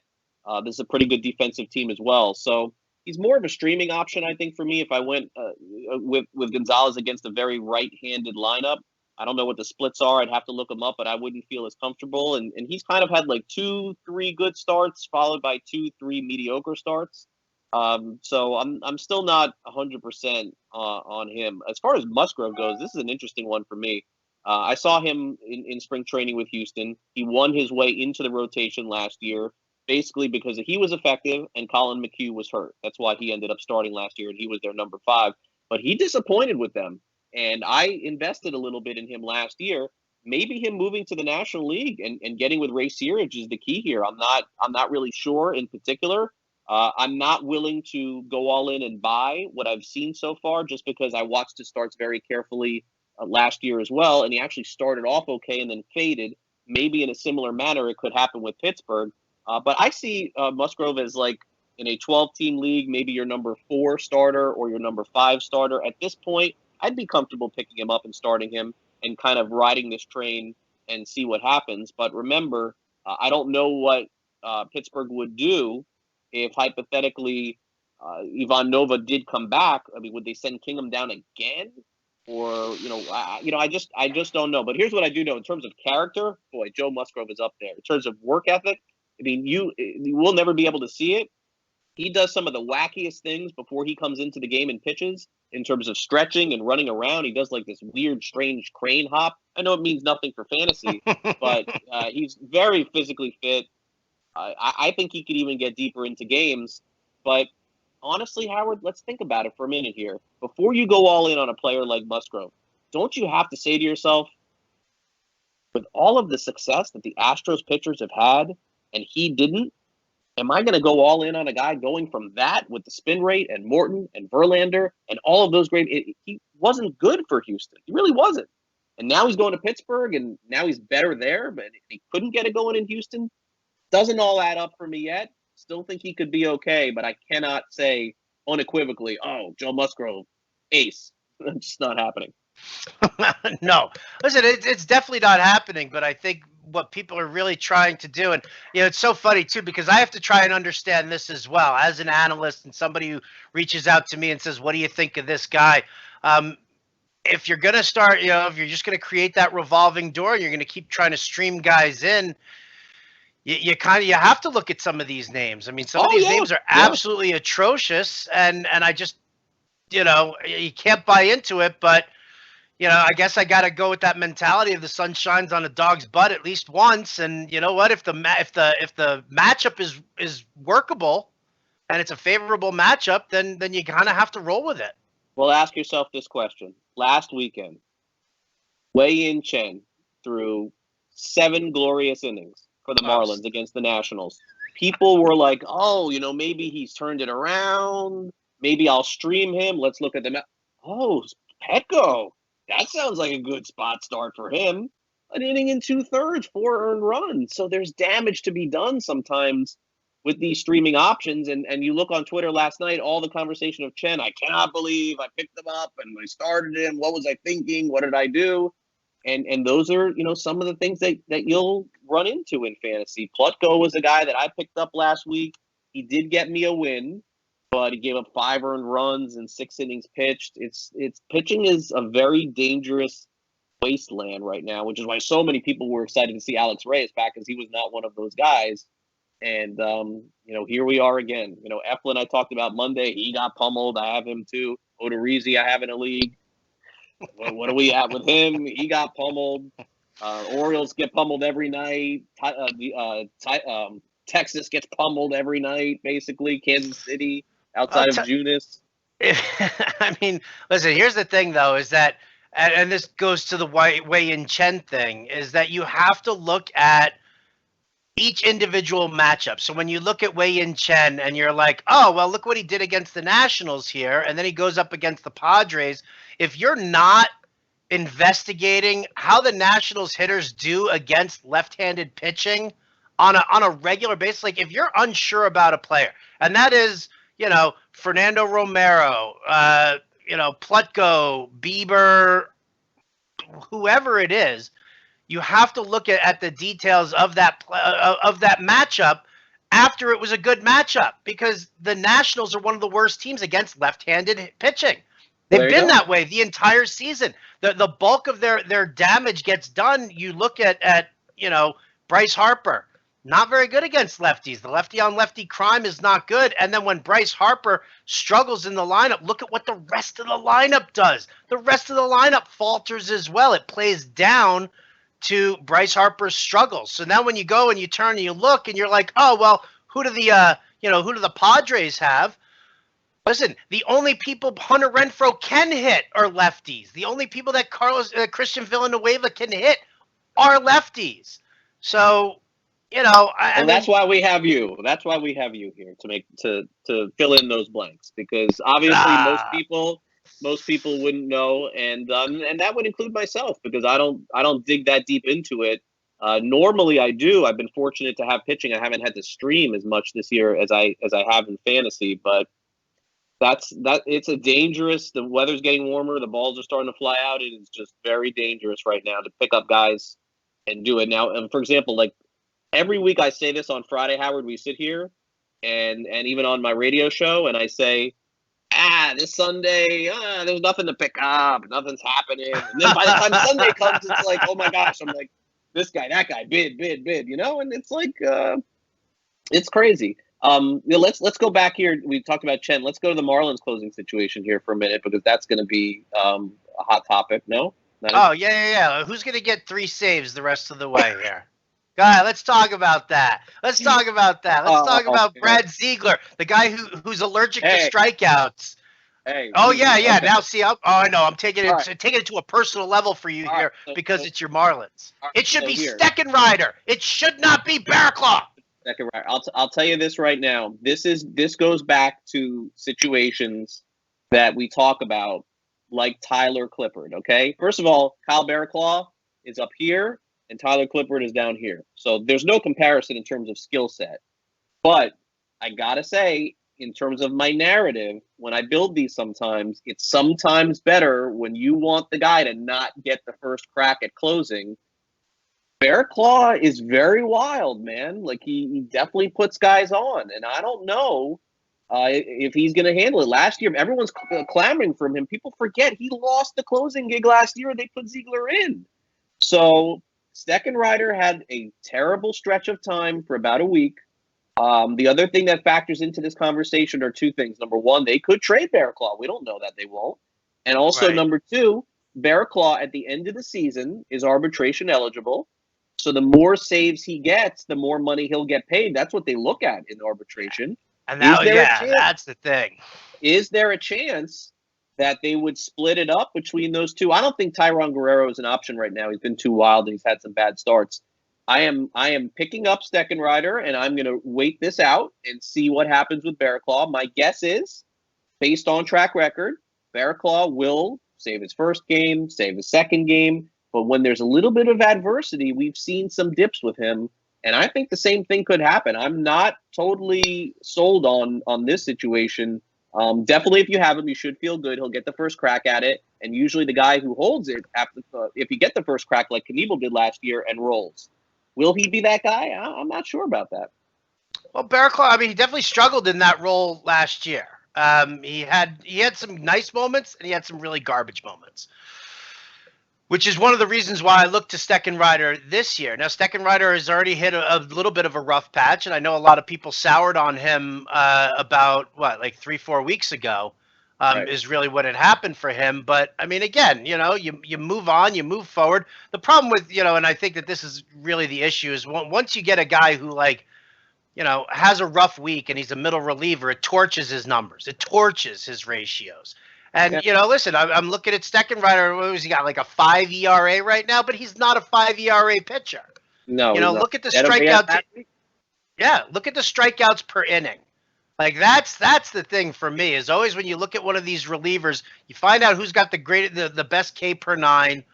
this is a pretty good defensive team as well. So he's more of a streaming option, I think, for me. If I went with Gonzalez against a very right-handed lineup, I don't know what the splits are. I'd have to look him up, but I wouldn't feel as comfortable. And he's kind of had like 2, 3 good starts followed by 2, 3 mediocre starts. So I'm still not 100% on him. As far as Musgrove goes, this is an interesting one for me. I saw him in spring training with Houston. He won his way into the rotation last year, basically because he was effective and Colin McHugh was hurt. That's why he ended up starting last year, and he was their number 5. But he disappointed with them. And I invested a little bit in him last year. Maybe him moving to the National League and getting with Ray Searage is the key here. I'm not really sure in particular. I'm not willing to go all in and buy what I've seen so far, just because I watched his starts very carefully last year as well, and he actually started off okay and then faded. Maybe in a similar manner, it could happen with Pittsburgh. But I see Musgrove as like in a 12-team league, maybe your number 4 starter or your number 5 starter. At this point, I'd be comfortable picking him up and starting him and kind of riding this train and see what happens. But remember, I don't know what Pittsburgh would do if hypothetically Ivan Nova did come back. I mean, would they send Kingham down again? Or I just don't know. But here's what I do know in terms of character. Boy, Joe Musgrove is up there. In terms of work ethic, I mean, you will never be able to see it. He does some of the wackiest things before he comes into the game and pitches in terms of stretching and running around. He does like this weird, strange crane hop. I know it means nothing for fantasy, but he's very physically fit. I think he could even get deeper into games. But honestly, Howard, let's think about it for a minute here. Before you go all in on a player like Musgrove, don't you have to say to yourself, with all of the success that the Astros pitchers have had and he didn't, am I going to go all in on a guy going from that with the spin rate and Morton and Verlander and all of those great? He wasn't good for Houston. He really wasn't. And now he's going to Pittsburgh, and now he's better there, but he couldn't get it going in Houston. Doesn't all add up for me yet. Still think he could be okay, but I cannot say unequivocally, oh, Joe Musgrove, ace. It's just not happening. No, listen, it's definitely not happening. But I think what people are really trying to do, and it's so funny too, because I have to try and understand this as well as an analyst and somebody who reaches out to me and says, "What do you think of this guy?" If you're gonna start, if you're just gonna create that revolving door, you're gonna keep trying to stream guys in. You have to look at some of these names. I mean, some of these names are absolutely atrocious, and I just you can't buy into it, but. I guess I got to go with that mentality of the sun shines on a dog's butt at least once. And you know what? If the matchup is workable and it's a favorable matchup, then you kind of have to roll with it. Well, ask yourself this question. Last weekend, Wei-Yin Chen threw 7 glorious innings for the Marlins against the Nationals. People were like, oh, maybe he's turned it around. Maybe I'll stream him. Let's look at the Petco. That sounds like a good spot start for him. An inning and 2/3, 4 earned runs. So there's damage to be done sometimes with these streaming options. And you look on Twitter last night, all the conversation of Chen, I cannot believe I picked him up and I started him. What was I thinking? What did I do? And those are, some of the things that you'll run into in fantasy. Plutko was a guy that I picked up last week. He did get me a win, but he gave up 5 earned runs and 6 innings pitched. It's pitching is a very dangerous wasteland right now, which is why so many people were excited to see Alex Reyes back, because he was not one of those guys. And here we are again. Eflin, I talked about Monday. He got pummeled. I have him too. Odorizzi, I have in a league. What do we have with him? He got pummeled. Orioles get pummeled every night. Texas gets pummeled every night, basically. Kansas City. Outside of Junis. I mean, listen, here's the thing, though, is that, and this goes to the Wei-Yin Chen thing, is that you have to look at each individual matchup. So when you look at Wei Yin Chen and you're like, oh, well, look what he did against the Nationals here, and then he goes up against the Padres. If you're not investigating how the Nationals hitters do against left-handed pitching on a regular basis, like if you're unsure about a player, and that is, Fernando Romero, Plutko, Bieber, whoever it is, you have to look at the details of that matchup after it was a good matchup, because the Nationals are one of the worst teams against left-handed pitching. They've been that way the entire season. The bulk of their damage gets done. You look at Bryce Harper, not very good against lefties. The lefty on lefty crime is not good. And then when Bryce Harper struggles in the lineup, look at what the rest of the lineup does. The rest of the lineup falters as well. It plays down to Bryce Harper's struggles. So now when you go and you turn and you look and you're like, oh, well, who do the Padres have? Listen, the only people Hunter Renfroe can hit are lefties. The only people that Christian Villanueva can hit are lefties. So, that's why we have you. That's why we have you here to fill in those blanks, because obviously most people wouldn't know, and that would include myself, because I don't dig that deep into it. Normally I do. I've been fortunate to have pitching. I haven't had to stream as much this year as I have in fantasy, but it's a dangerous. The weather's getting warmer. The balls are starting to fly out. It is just very dangerous right now to pick up guys and do it now. And for example, like every week I say this on Friday, Howard, we sit here and even on my radio show, and I say, this Sunday, there's nothing to pick up. Nothing's happening. And then by the time Sunday comes, it's like, oh my gosh, I'm like, this guy, that guy, bid, and it's like, it's crazy. Let's go back here. We talked about Chen. Let's go to the Marlins closing situation here for a minute, because that's going to be a hot topic. No? Yeah. Who's going to get 3 saves the rest of the way here? God, let's talk about that. Let's talk about Brad Ziegler, the guy who's allergic to strikeouts. Hey. Yeah. Okay. Now see, I know. I'm taking it to a personal level for you here, because it's your Marlins. It should be Steckenrider. It should not be Bearclaw. Steckenrider. I'll tell you this right now. This goes back to situations that we talk about, like Tyler Clippard. Okay. First of all, Kyle Bearclaw is up here, and Tyler Clippard is down here. So there's no comparison in terms of skill set. But I gotta say, in terms of my narrative, when I build these sometimes, it's sometimes better when you want the guy to not get the first crack at closing. Bearclaw is very wild, man. Like, he definitely puts guys on, and I don't know if he's going to handle it. Last year, everyone's clamoring for him. People forget he lost the closing gig last year. They put Ziegler in. So Steckenrider had a terrible stretch of time for about a week. The other thing that factors into this conversation are 2 things. Number one, they could trade Bearclaw. We don't know that they won't. And also, number 2, Bearclaw at the end of the season is arbitration eligible. So the more saves he gets, the more money he'll get paid. That's what they look at in arbitration. And that's the thing. Is there a chance that they would split it up between those two? I don't think Tyrone Guerrero is an option right now. He's been too wild and he's had some bad starts. I am picking up Steckenrider, and I'm going to wait this out and see what happens with Bearclaw. My guess is, based on track record, Bearclaw will save his first game, save his second game. But when there's a little bit of adversity, we've seen some dips with him. And I think the same thing could happen. I'm not totally sold on this situation. Definitely, if you have him, you should feel good. He'll get the first crack at it. And usually the guy who holds it, if you get the first crack like Knievel did last year and rolls, will he be that guy? I'm not sure about that. Well, Bearclaw, he definitely struggled in that role last year. He had some nice moments, and he had some really garbage moments, which is one of the reasons why I look to Steckenrider this year. Now, Steckenrider has already hit a little bit of a rough patch, and I know a lot of people soured on him about, 3-4 weeks ago. Is really what had happened for him. But again, you move on, you move forward. The problem with, and I think that this is really the issue, is once you get a guy who has a rough week and he's a middle reliever, it torches his numbers, it torches his ratios. And, listen, I'm looking at Steckenrider. What has he got, like a 5 ERA right now? But he's not a 5 ERA pitcher. No, You he's know, not. look at the He had strikeout. Yeah, look at the strikeouts per inning. Like that's the thing for me is always when you look at one of these relievers, you find out who's got the best K per nine,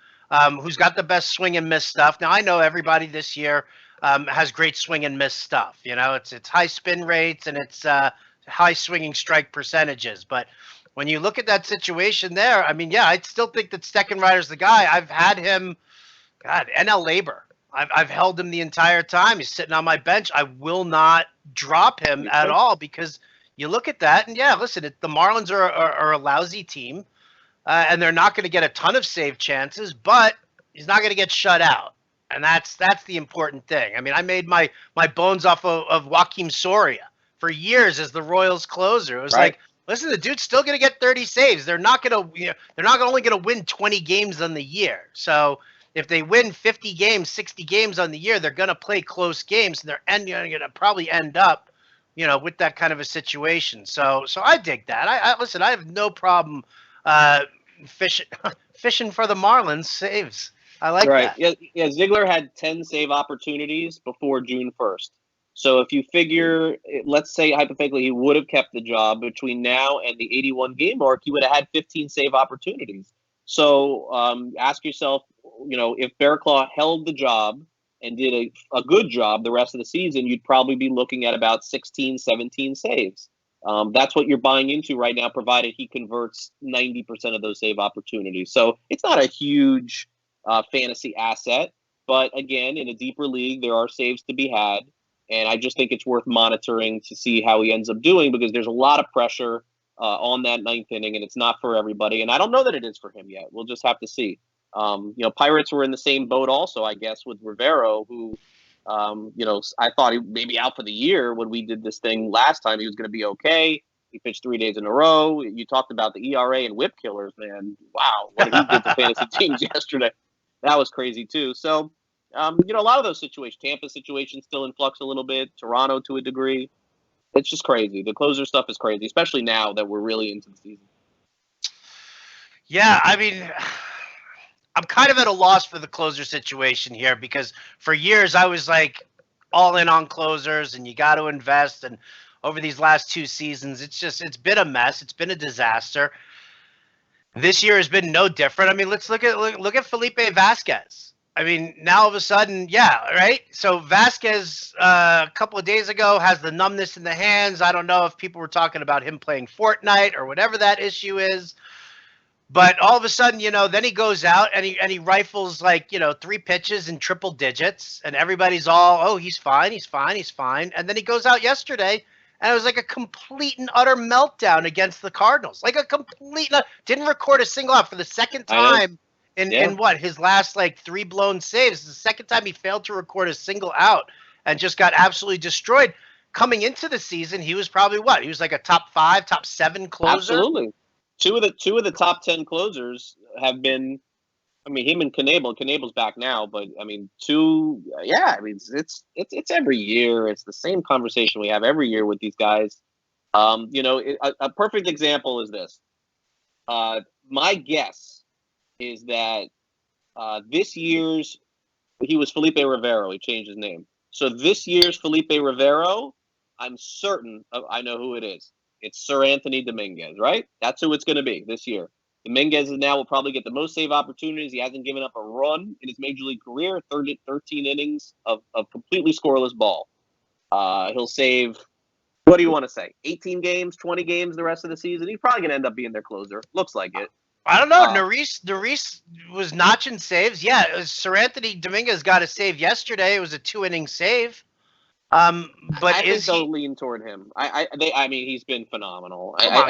who's got the best swing and miss stuff. Now I know everybody this year has great swing and miss stuff. You know, it's high spin rates and it's high swinging strike percentages. But when you look at that situation there, I mean, yeah, I still think that Steckenrider's the guy. I've had him, God, NL Labor. I've held him the entire time. He's sitting on my bench. I will not drop him at all because you look at that and yeah, listen, the Marlins are a lousy team and they're not going to get a ton of save chances, but he's not going to get shut out, and that's the important thing. I mean, I made my bones off of Joaquin Soria for years as the Royals closer. It was Right. like, listen, the dude's still going to get 30 saves. They're not going to, they're not only going to win 20 games on the year. So if they win 50 games, 60 games on the year, they're going to play close games, and they're going to probably end up, with that kind of a situation. So I dig that. I listen. I have no problem uh, fishing fishing for the Marlins saves. I like Right. that. Yeah. Yeah. Ziegler had 10 save opportunities before June 1st. So if you figure, let's say hypothetically he would have kept the job between now and the 81 game mark, he would have had 15 save opportunities. So ask yourself, if Bearclaw held the job and did a good job the rest of the season, you'd probably be looking at about 16, 17 saves. That's what you're buying into right now, provided he converts 90% of those save opportunities. So it's not a huge fantasy asset. But again, in a deeper league, there are saves to be had. And I just think it's worth monitoring to see how he ends up doing because there's a lot of pressure on that ninth inning, and it's not for everybody. And I don't know that it is for him yet. We'll just have to see. Pirates were in the same boat also, I guess, with Rivero, who, I thought he may be out for the year when we did this thing last time. He was going to be okay. He pitched 3 days in a row. You talked about the ERA and whip killers, man. Wow, what he did to fantasy teams yesterday. That was crazy, too. So, a lot of those situations, Tampa situation still in flux a little bit, Toronto to a degree. It's just crazy. The closer stuff is crazy, especially now that we're really into the season. Yeah, I mean, I'm kind of at a loss for the closer situation here because for years I was like all in on closers and you got to invest. And over these last 2 seasons, it's been a mess. It's been a disaster. This year has been no different. I mean, let's look at Felipe Vasquez. I mean, now all of a sudden, yeah, right? So Vasquez a couple of days ago has the numbness in the hands. I don't know if people were talking about him playing Fortnite or whatever that issue is. But all of a sudden, then he goes out and he rifles like, 3 pitches in triple digits, and everybody's all, oh, he's fine, he's fine, he's fine. And then he goes out yesterday and it was like a complete and utter meltdown against the Cardinals. Like a complete didn't record a single out for the second time in what, his last like 3 blown saves. It's the second time he failed to record a single out and just got absolutely destroyed. Coming into the season, he was probably what? He was like a top 5, top 7 closer. Absolutely. Two of the top 10 closers have been, I mean, him and Knebel. Knebel's back now, but I mean, I mean, it's every year. It's the same conversation we have every year with these guys. A perfect example is this. My guess is that this year's, he was Felipe Rivero. He changed his name. So this year's Felipe Rivero, I'm certain I know who it is. It's Sir Anthony Dominguez, right? That's who it's going to be this year. Dominguez will probably get the most save opportunities. He hasn't given up a run in his major league career, 13 innings of completely scoreless ball. He'll save, what do you want to say, 18 games, 20 games the rest of the season? He's probably going to end up being their closer. Looks like it. I don't know. Neris was notching saves. Yeah, Sir Anthony Dominguez got a save yesterday. It was a 2-inning save. But I think they'll lean toward him. I mean, he's been phenomenal. Come on,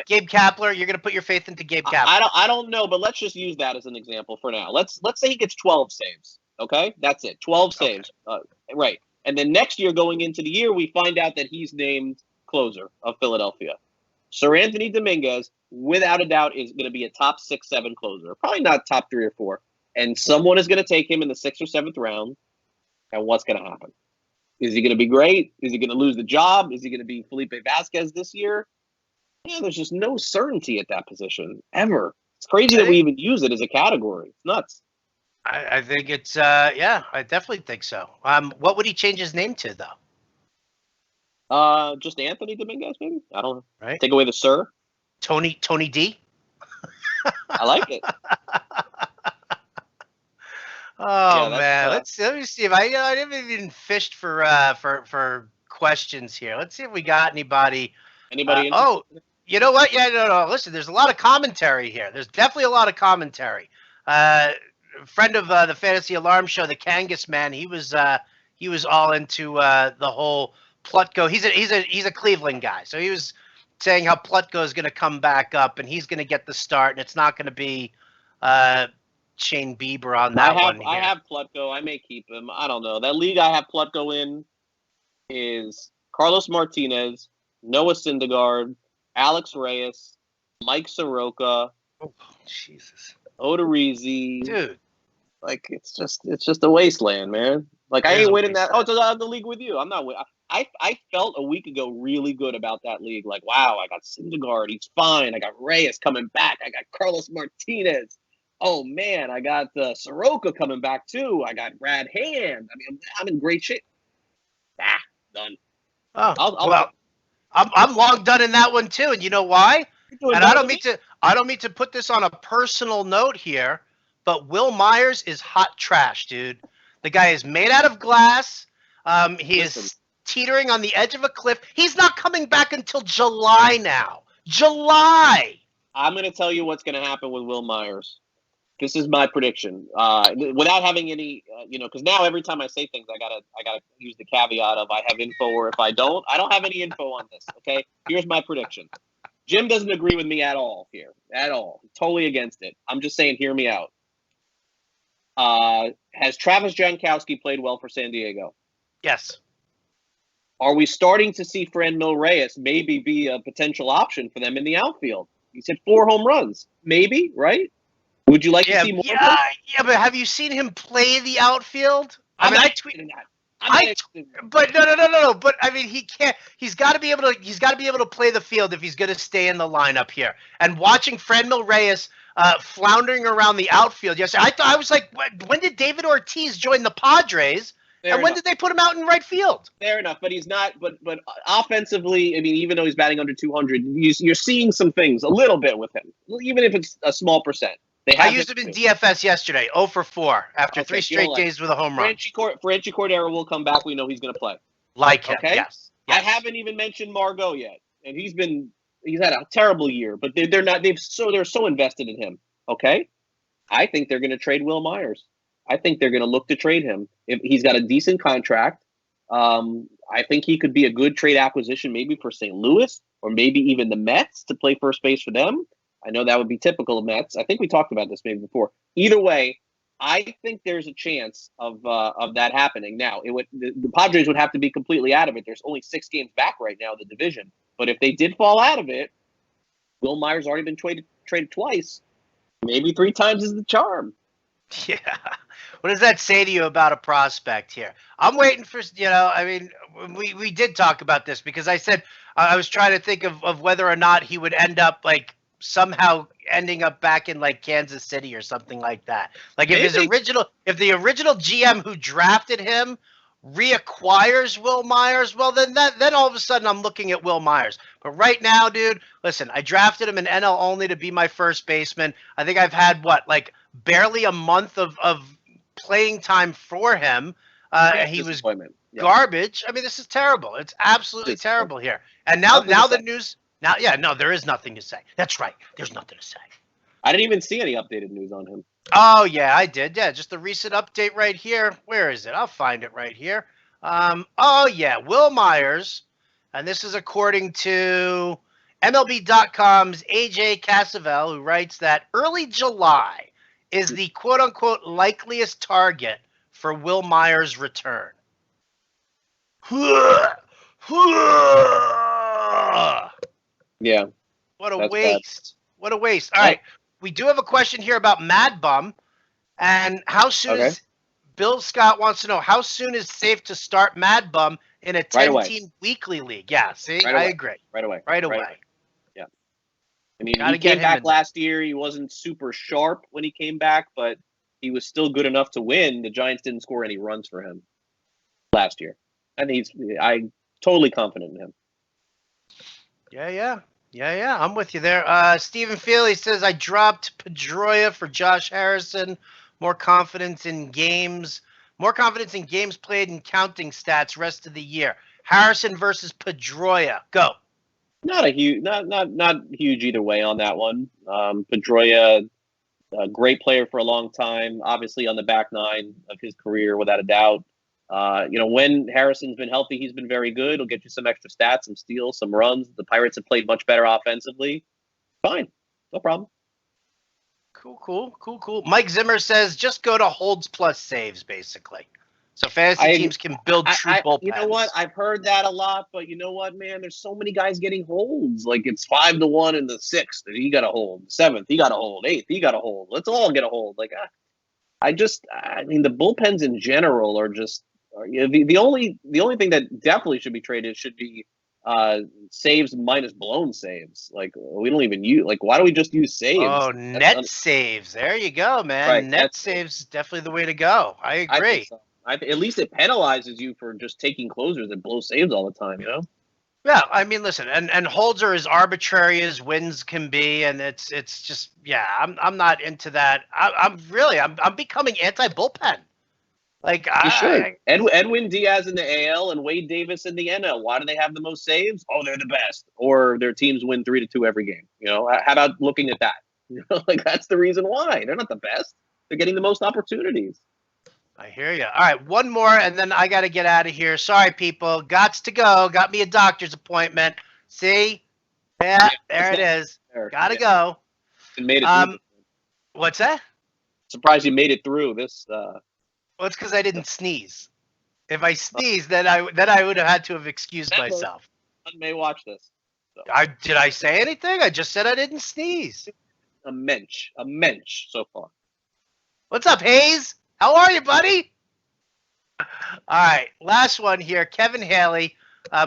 Gabe Kapler. You're going to put your faith into Gabe Kapler. I don't know, but let's just use that as an example for now. Let's say he gets 12 saves. Okay, that's it. 12 saves. Okay. Right, and then next year, going into the year, we find out that he's named closer of Philadelphia. Sir Anthony Dominguez, without a doubt, is going to be a top 6, 7 closer. Probably not top 3 or 4. And someone is going to take him in the 6th or 7th round. And what's going to happen? Is he going to be great? Is he going to lose the job? Is he going to be Felipe Vasquez this year? Yeah, there's just no certainty at that position ever. It's crazy that we even use it as a category. It's nuts. I think it's yeah, I definitely think so. What would he change his name to though? Just Anthony Dominguez, maybe. I don't know. Right? Take away the sir. Tony D. I like it. Oh Yeah, that's man, let me see if I haven't even fished for questions here. Let's see if we got anybody. anybody Oh, interested? you know what? Yeah, no. Listen, there's a lot of commentary here. There's definitely a lot of commentary. Uh, Friend of the Fantasy Alarm Show, the Kangas man, he was all into the whole Plutko. He's a Cleveland guy, so he was saying how Plutko is going to come back up and he's going to get the start, and it's not going to be uh, Shane Bieber on that one I here. have Plutko. I may keep him. I don't know. That league I have Plutko in is Carlos Martinez, Noah Syndergaard, Alex Reyes, Mike Soroka, Oh, Jesus, Odorizzi. dude, Like it's just a wasteland, man. Like I it is ain't a winning that. wasteland. Oh, it's the league with you. I'm not. I felt a week ago really good about that league. Like wow, I got Syndergaard. He's fine. I got Reyes coming back. I got Carlos Martinez. Oh man, I got Soroka coming back too. I got Brad Hand. I mean, I'm in great shape. Ah, done. Oh I'll well, I'm long done in that one too, and you know why? you're doing And I better don't than mean me. to I don't mean to put this on a personal note here, but Will Myers is hot trash, dude. The guy is made out of glass. He Listen, is teetering on the edge of a cliff. He's not coming back until July now. July. I'm gonna tell you what's gonna happen with Will Myers. This is my prediction. Without having any, because now every time I say things, I gotta use the caveat of I have info, or if I don't have any info on this. Okay, here's my prediction. Jim doesn't agree with me at all here, at all. Totally against it. I'm just saying, hear me out. Has Travis Jankowski played well for San Diego? Yes. Are we starting to see Franmil Reyes maybe be a potential option for them in the outfield? He's hit 4 home runs, maybe, right? Would you like to Yeah, see more of yeah, him? yeah, but have you seen him play the outfield? I I'm mean, not I interested tweet in that. I'm not I interested in that. but no. But I mean, he can't. He's got to be able to. He's got to be able to play the field if he's going to stay in the lineup here. And watching Franmil Reyes floundering around the outfield yesterday, I was like, when did David Ortiz join the Padres? Fair And when enough. did they put him out in right field? Fair enough, but he's not. But offensively, I mean, even though he's batting under 200, you're seeing some things a little bit with him, even if it's a small percent. They I have used hit him in too. DFS yesterday, 0 for 4 after Okay, three you don't straight like days with a home run. Franchi Cordero will come back. We know he's going to play. Like him, Okay, yes. I Yes. haven't even mentioned Margot yet, and he's had a terrible year, but they're not. They're so invested in him. Okay, I think they're going to trade Will Myers. I think they're going to look to trade him if he's got a decent contract. I think he could be a good trade acquisition, maybe for St. Louis or maybe even the Mets to play first base for them. I know that would be typical of Mets. I think we talked about this maybe before. Either way, I think there's a chance of that happening. Now, the Padres would have to be completely out of it. There's only 6 games back right now in the division. But if they did fall out of it, Will Myers already been traded twice. Maybe 3 times is the charm. Yeah. What does that say to you about a prospect here? I'm waiting for, I mean, we did talk about this because I said I was trying to think of whether or not he would end up like somehow ending up back in like Kansas City or something like that. Like if Maybe. if the original GM who drafted him reacquires Will Myers, well then all of a sudden I'm looking at Will Myers. But right now, dude, listen, I drafted him in NL only to be my first baseman. I think I've had like barely a month of playing time for him. He was garbage. I mean, this is terrible. It's absolutely terrible here. And now the news. Now, yeah, no, there is nothing to say. That's right. There's nothing to say. I didn't even see any updated news on him. Oh, yeah, I did. Yeah, just the recent update right here. Where is it? I'll find it right here. Oh, yeah, Will Myers. And this is according to MLB.com's AJ Casavel, who writes that early July is the quote-unquote likeliest target for Will Myers' return. Yeah. What a waste. Bad. What a waste. All right. We do have a question here about Mad Bum. And how soon is Bill Scott wants to know how soon is safe to start Mad Bum in a 10-team weekly league? Yeah, see, I agree. Right away. Yeah. I mean, he came back last year. He wasn't super sharp when he came back, but he was still good enough to win. The Giants didn't score any runs for him last year. I think I'm totally confident in him. Yeah. I'm with you there. Stephen Feely says, I dropped Pedroia for Josh Harrison. More confidence in games played and counting stats rest of the year. Harrison versus Pedroia. Go. Not huge either way on that one. Pedroia, a great player for a long time, obviously on the back nine of his career without a doubt. When Harrison's been healthy, he's been very good. He'll get you some extra stats, some steals, some runs. The Pirates have played much better offensively. Fine. No problem. Cool. Mike Zimmer says just go to holds plus saves, basically. So fantasy teams can build true bullpens. You know what? I've heard that a lot, but you know what, man? There's so many guys getting holds. Like it's 5-1 in the 6th. He got a hold. 7th, he got a hold. 8th, he got a hold. Let's all get a hold. Like the bullpens in general are just the only thing that definitely should be traded should be saves minus blown saves. Like we don't even use. Like why do we just use saves? Oh, net saves. There you go, man. Right, net saves is definitely the way to go. I agree. I think so. At least it penalizes you for just taking closers that blow saves all the time. Yeah, I mean, listen, and holds are as arbitrary as wins can be, and it's just I'm not into that. I'm becoming anti bullpen. Like you should. Edwin Diaz in the AL and Wade Davis in the NL. Why do they have the most saves? Oh, they're the best. Or their teams win 3-2 every game. How about looking at that? Like that's the reason why they're not the best. They're getting the most opportunities. I hear you. All right, one more, and then I got to get out of here. Sorry, people. Gots to go. Got me a doctor's appointment. See? Yeah, there it is. Got to go. You made it through. What's that? Surprised you made it through this. Well, it's because I didn't sneeze. If I sneezed, then I would have had to have excused myself. I may watch this. So. Did I say anything? I just said I didn't sneeze. A mensch so far. What's up, Hayes? How are you, buddy? All right, last one here. Kevin Haley,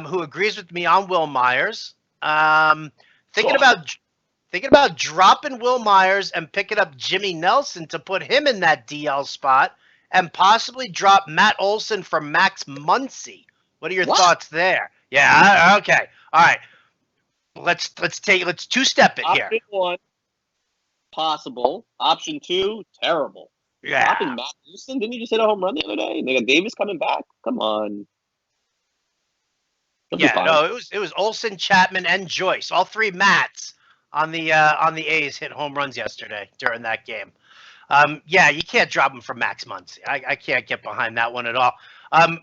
who agrees with me on Will Myers. Thinking about dropping Will Myers and picking up Jimmy Nelson to put him in that DL spot, and possibly drop Matt Olson for Max Muncy. What are your thoughts there? Yeah. Okay. All right. Let's two-step it here. Option 1, possible. Option 2, terrible. Yeah. Dropping Matt Olson? Didn't he just hit a home run the other day? And they got Davis coming back. Come on. It was Olson, Chapman, and Joyce. All 3 Matts on the A's hit home runs yesterday during that game. You can't drop him for Max Muncy. I can't get behind that one at all.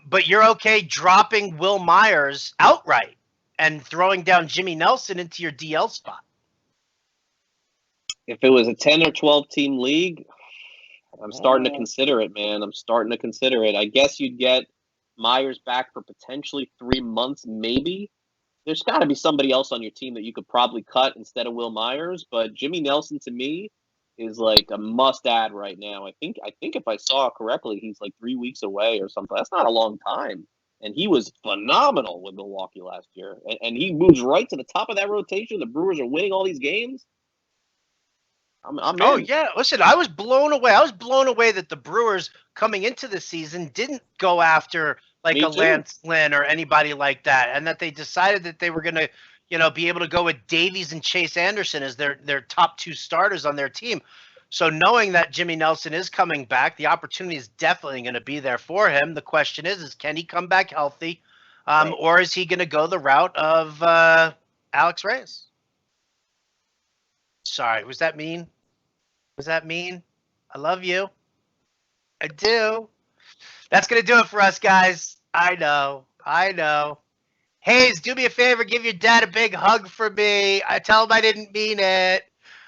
But you're okay dropping Will Myers outright and throwing down Jimmy Nelson into your DL spot. If it was a 10 or 12 team league, I'm starting to consider it, man. I'm starting to consider it. I guess you'd get Myers back for potentially 3 months, maybe. There's got to be somebody else on your team that you could probably cut instead of Will Myers. But Jimmy Nelson, to me, is like a must-add right now. I think if I saw correctly, he's like 3 weeks away or something. That's not a long time. And he was phenomenal with Milwaukee last year. And he moves right to the top of that rotation. The Brewers are winning all these games. I'm oh, yeah. Listen, I was blown away. I was blown away that the Brewers coming into the season didn't go after like a Lance Lynn or anybody like that, and that they decided that they were going to, be able to go with Davies and Chase Anderson as their top 2 starters on their team. So knowing that Jimmy Nelson is coming back, the opportunity is definitely going to be there for him. The question is can he come back healthy, or is he going to go the route of Alex Reyes? Sorry, was that mean? Was that mean? I love you. I do. That's going to do it for us, guys. I know. Hayes, do me a favor. Give your dad a big hug for me. I tell him I didn't mean it.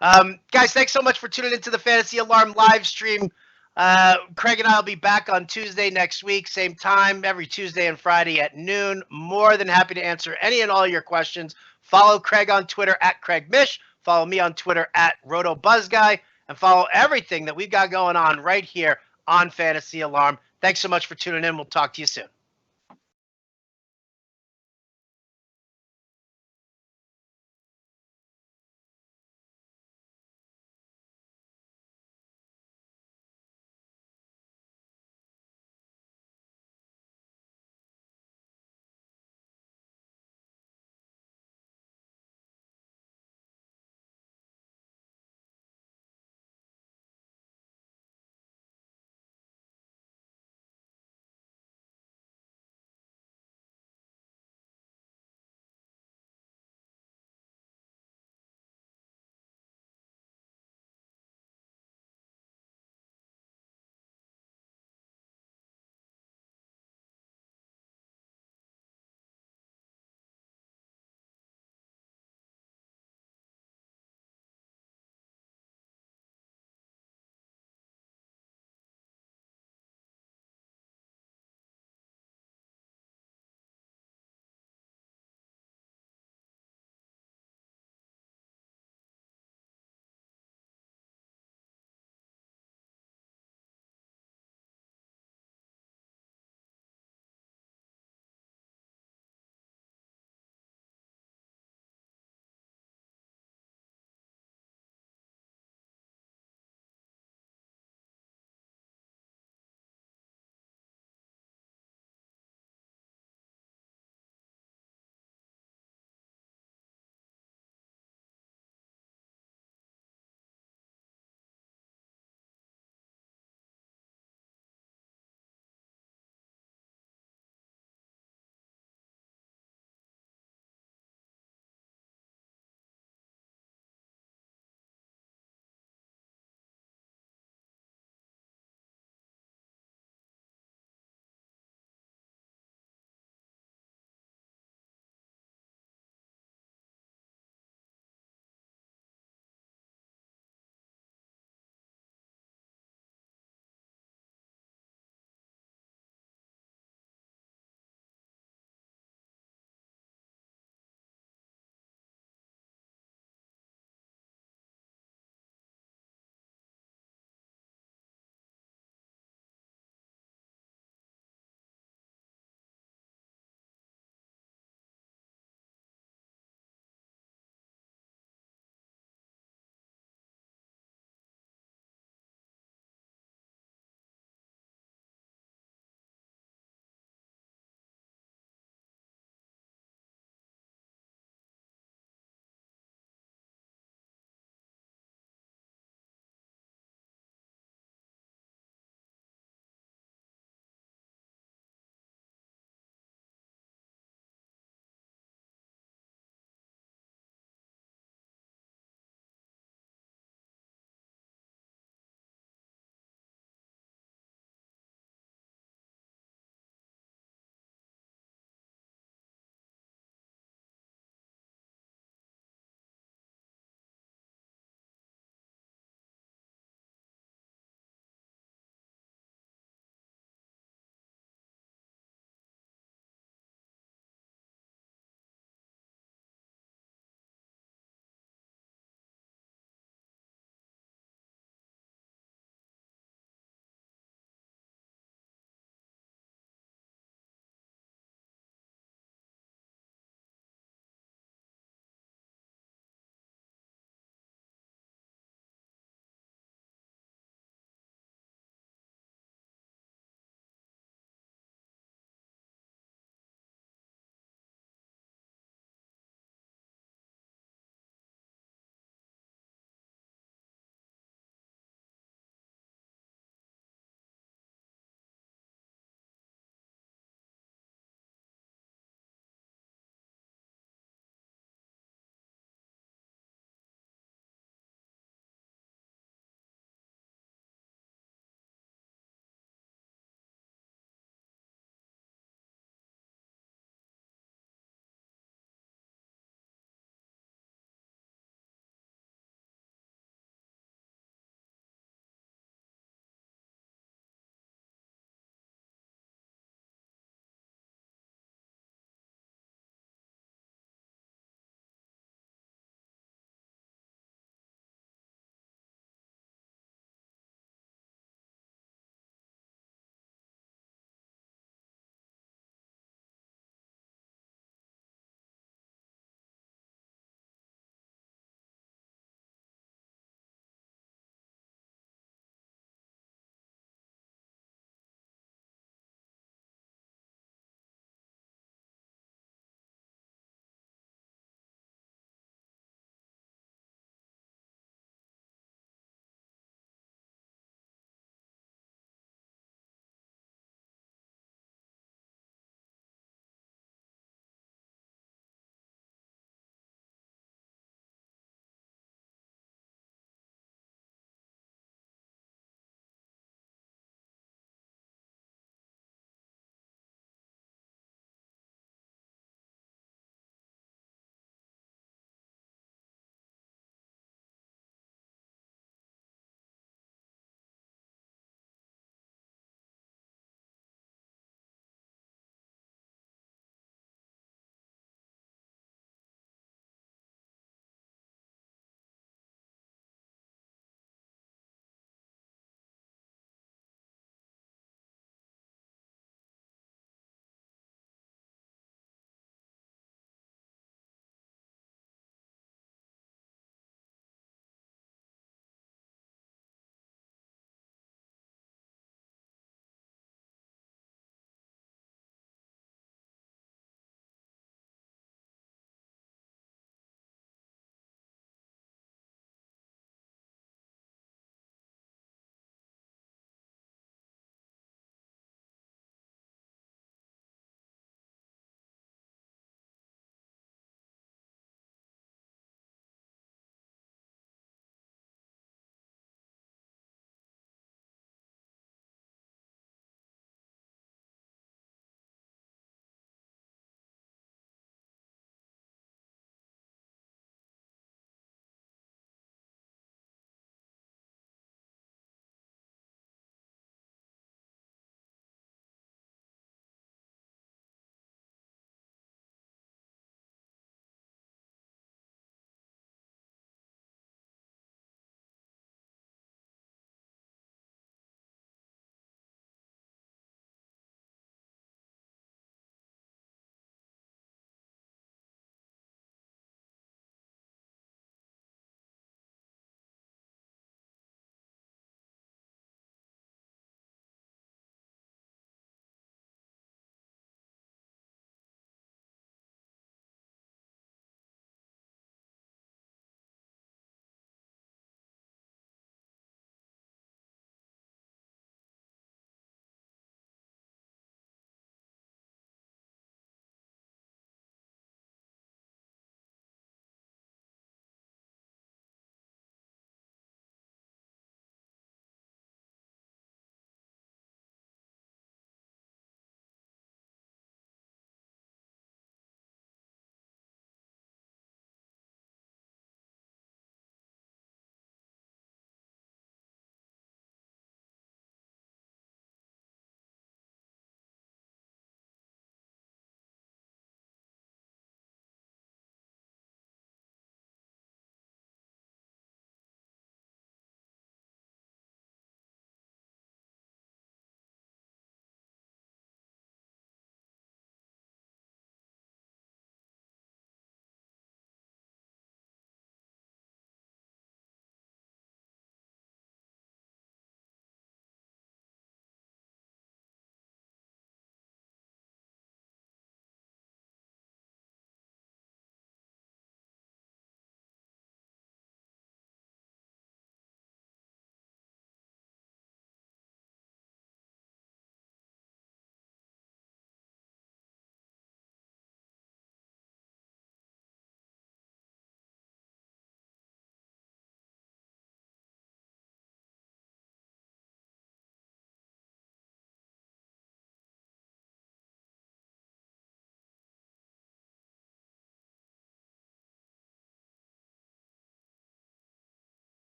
Guys, thanks so much for tuning into the Fantasy Alarm live stream. Craig and I will be back on Tuesday next week, same time, every Tuesday and Friday at noon. More than happy to answer any and all your questions. Follow Craig on Twitter at Craig Mish. Follow me on Twitter at RotoBuzzGuy. And follow everything that we've got going on right here on Fantasy Alarm. Thanks so much for tuning in. We'll talk to you soon.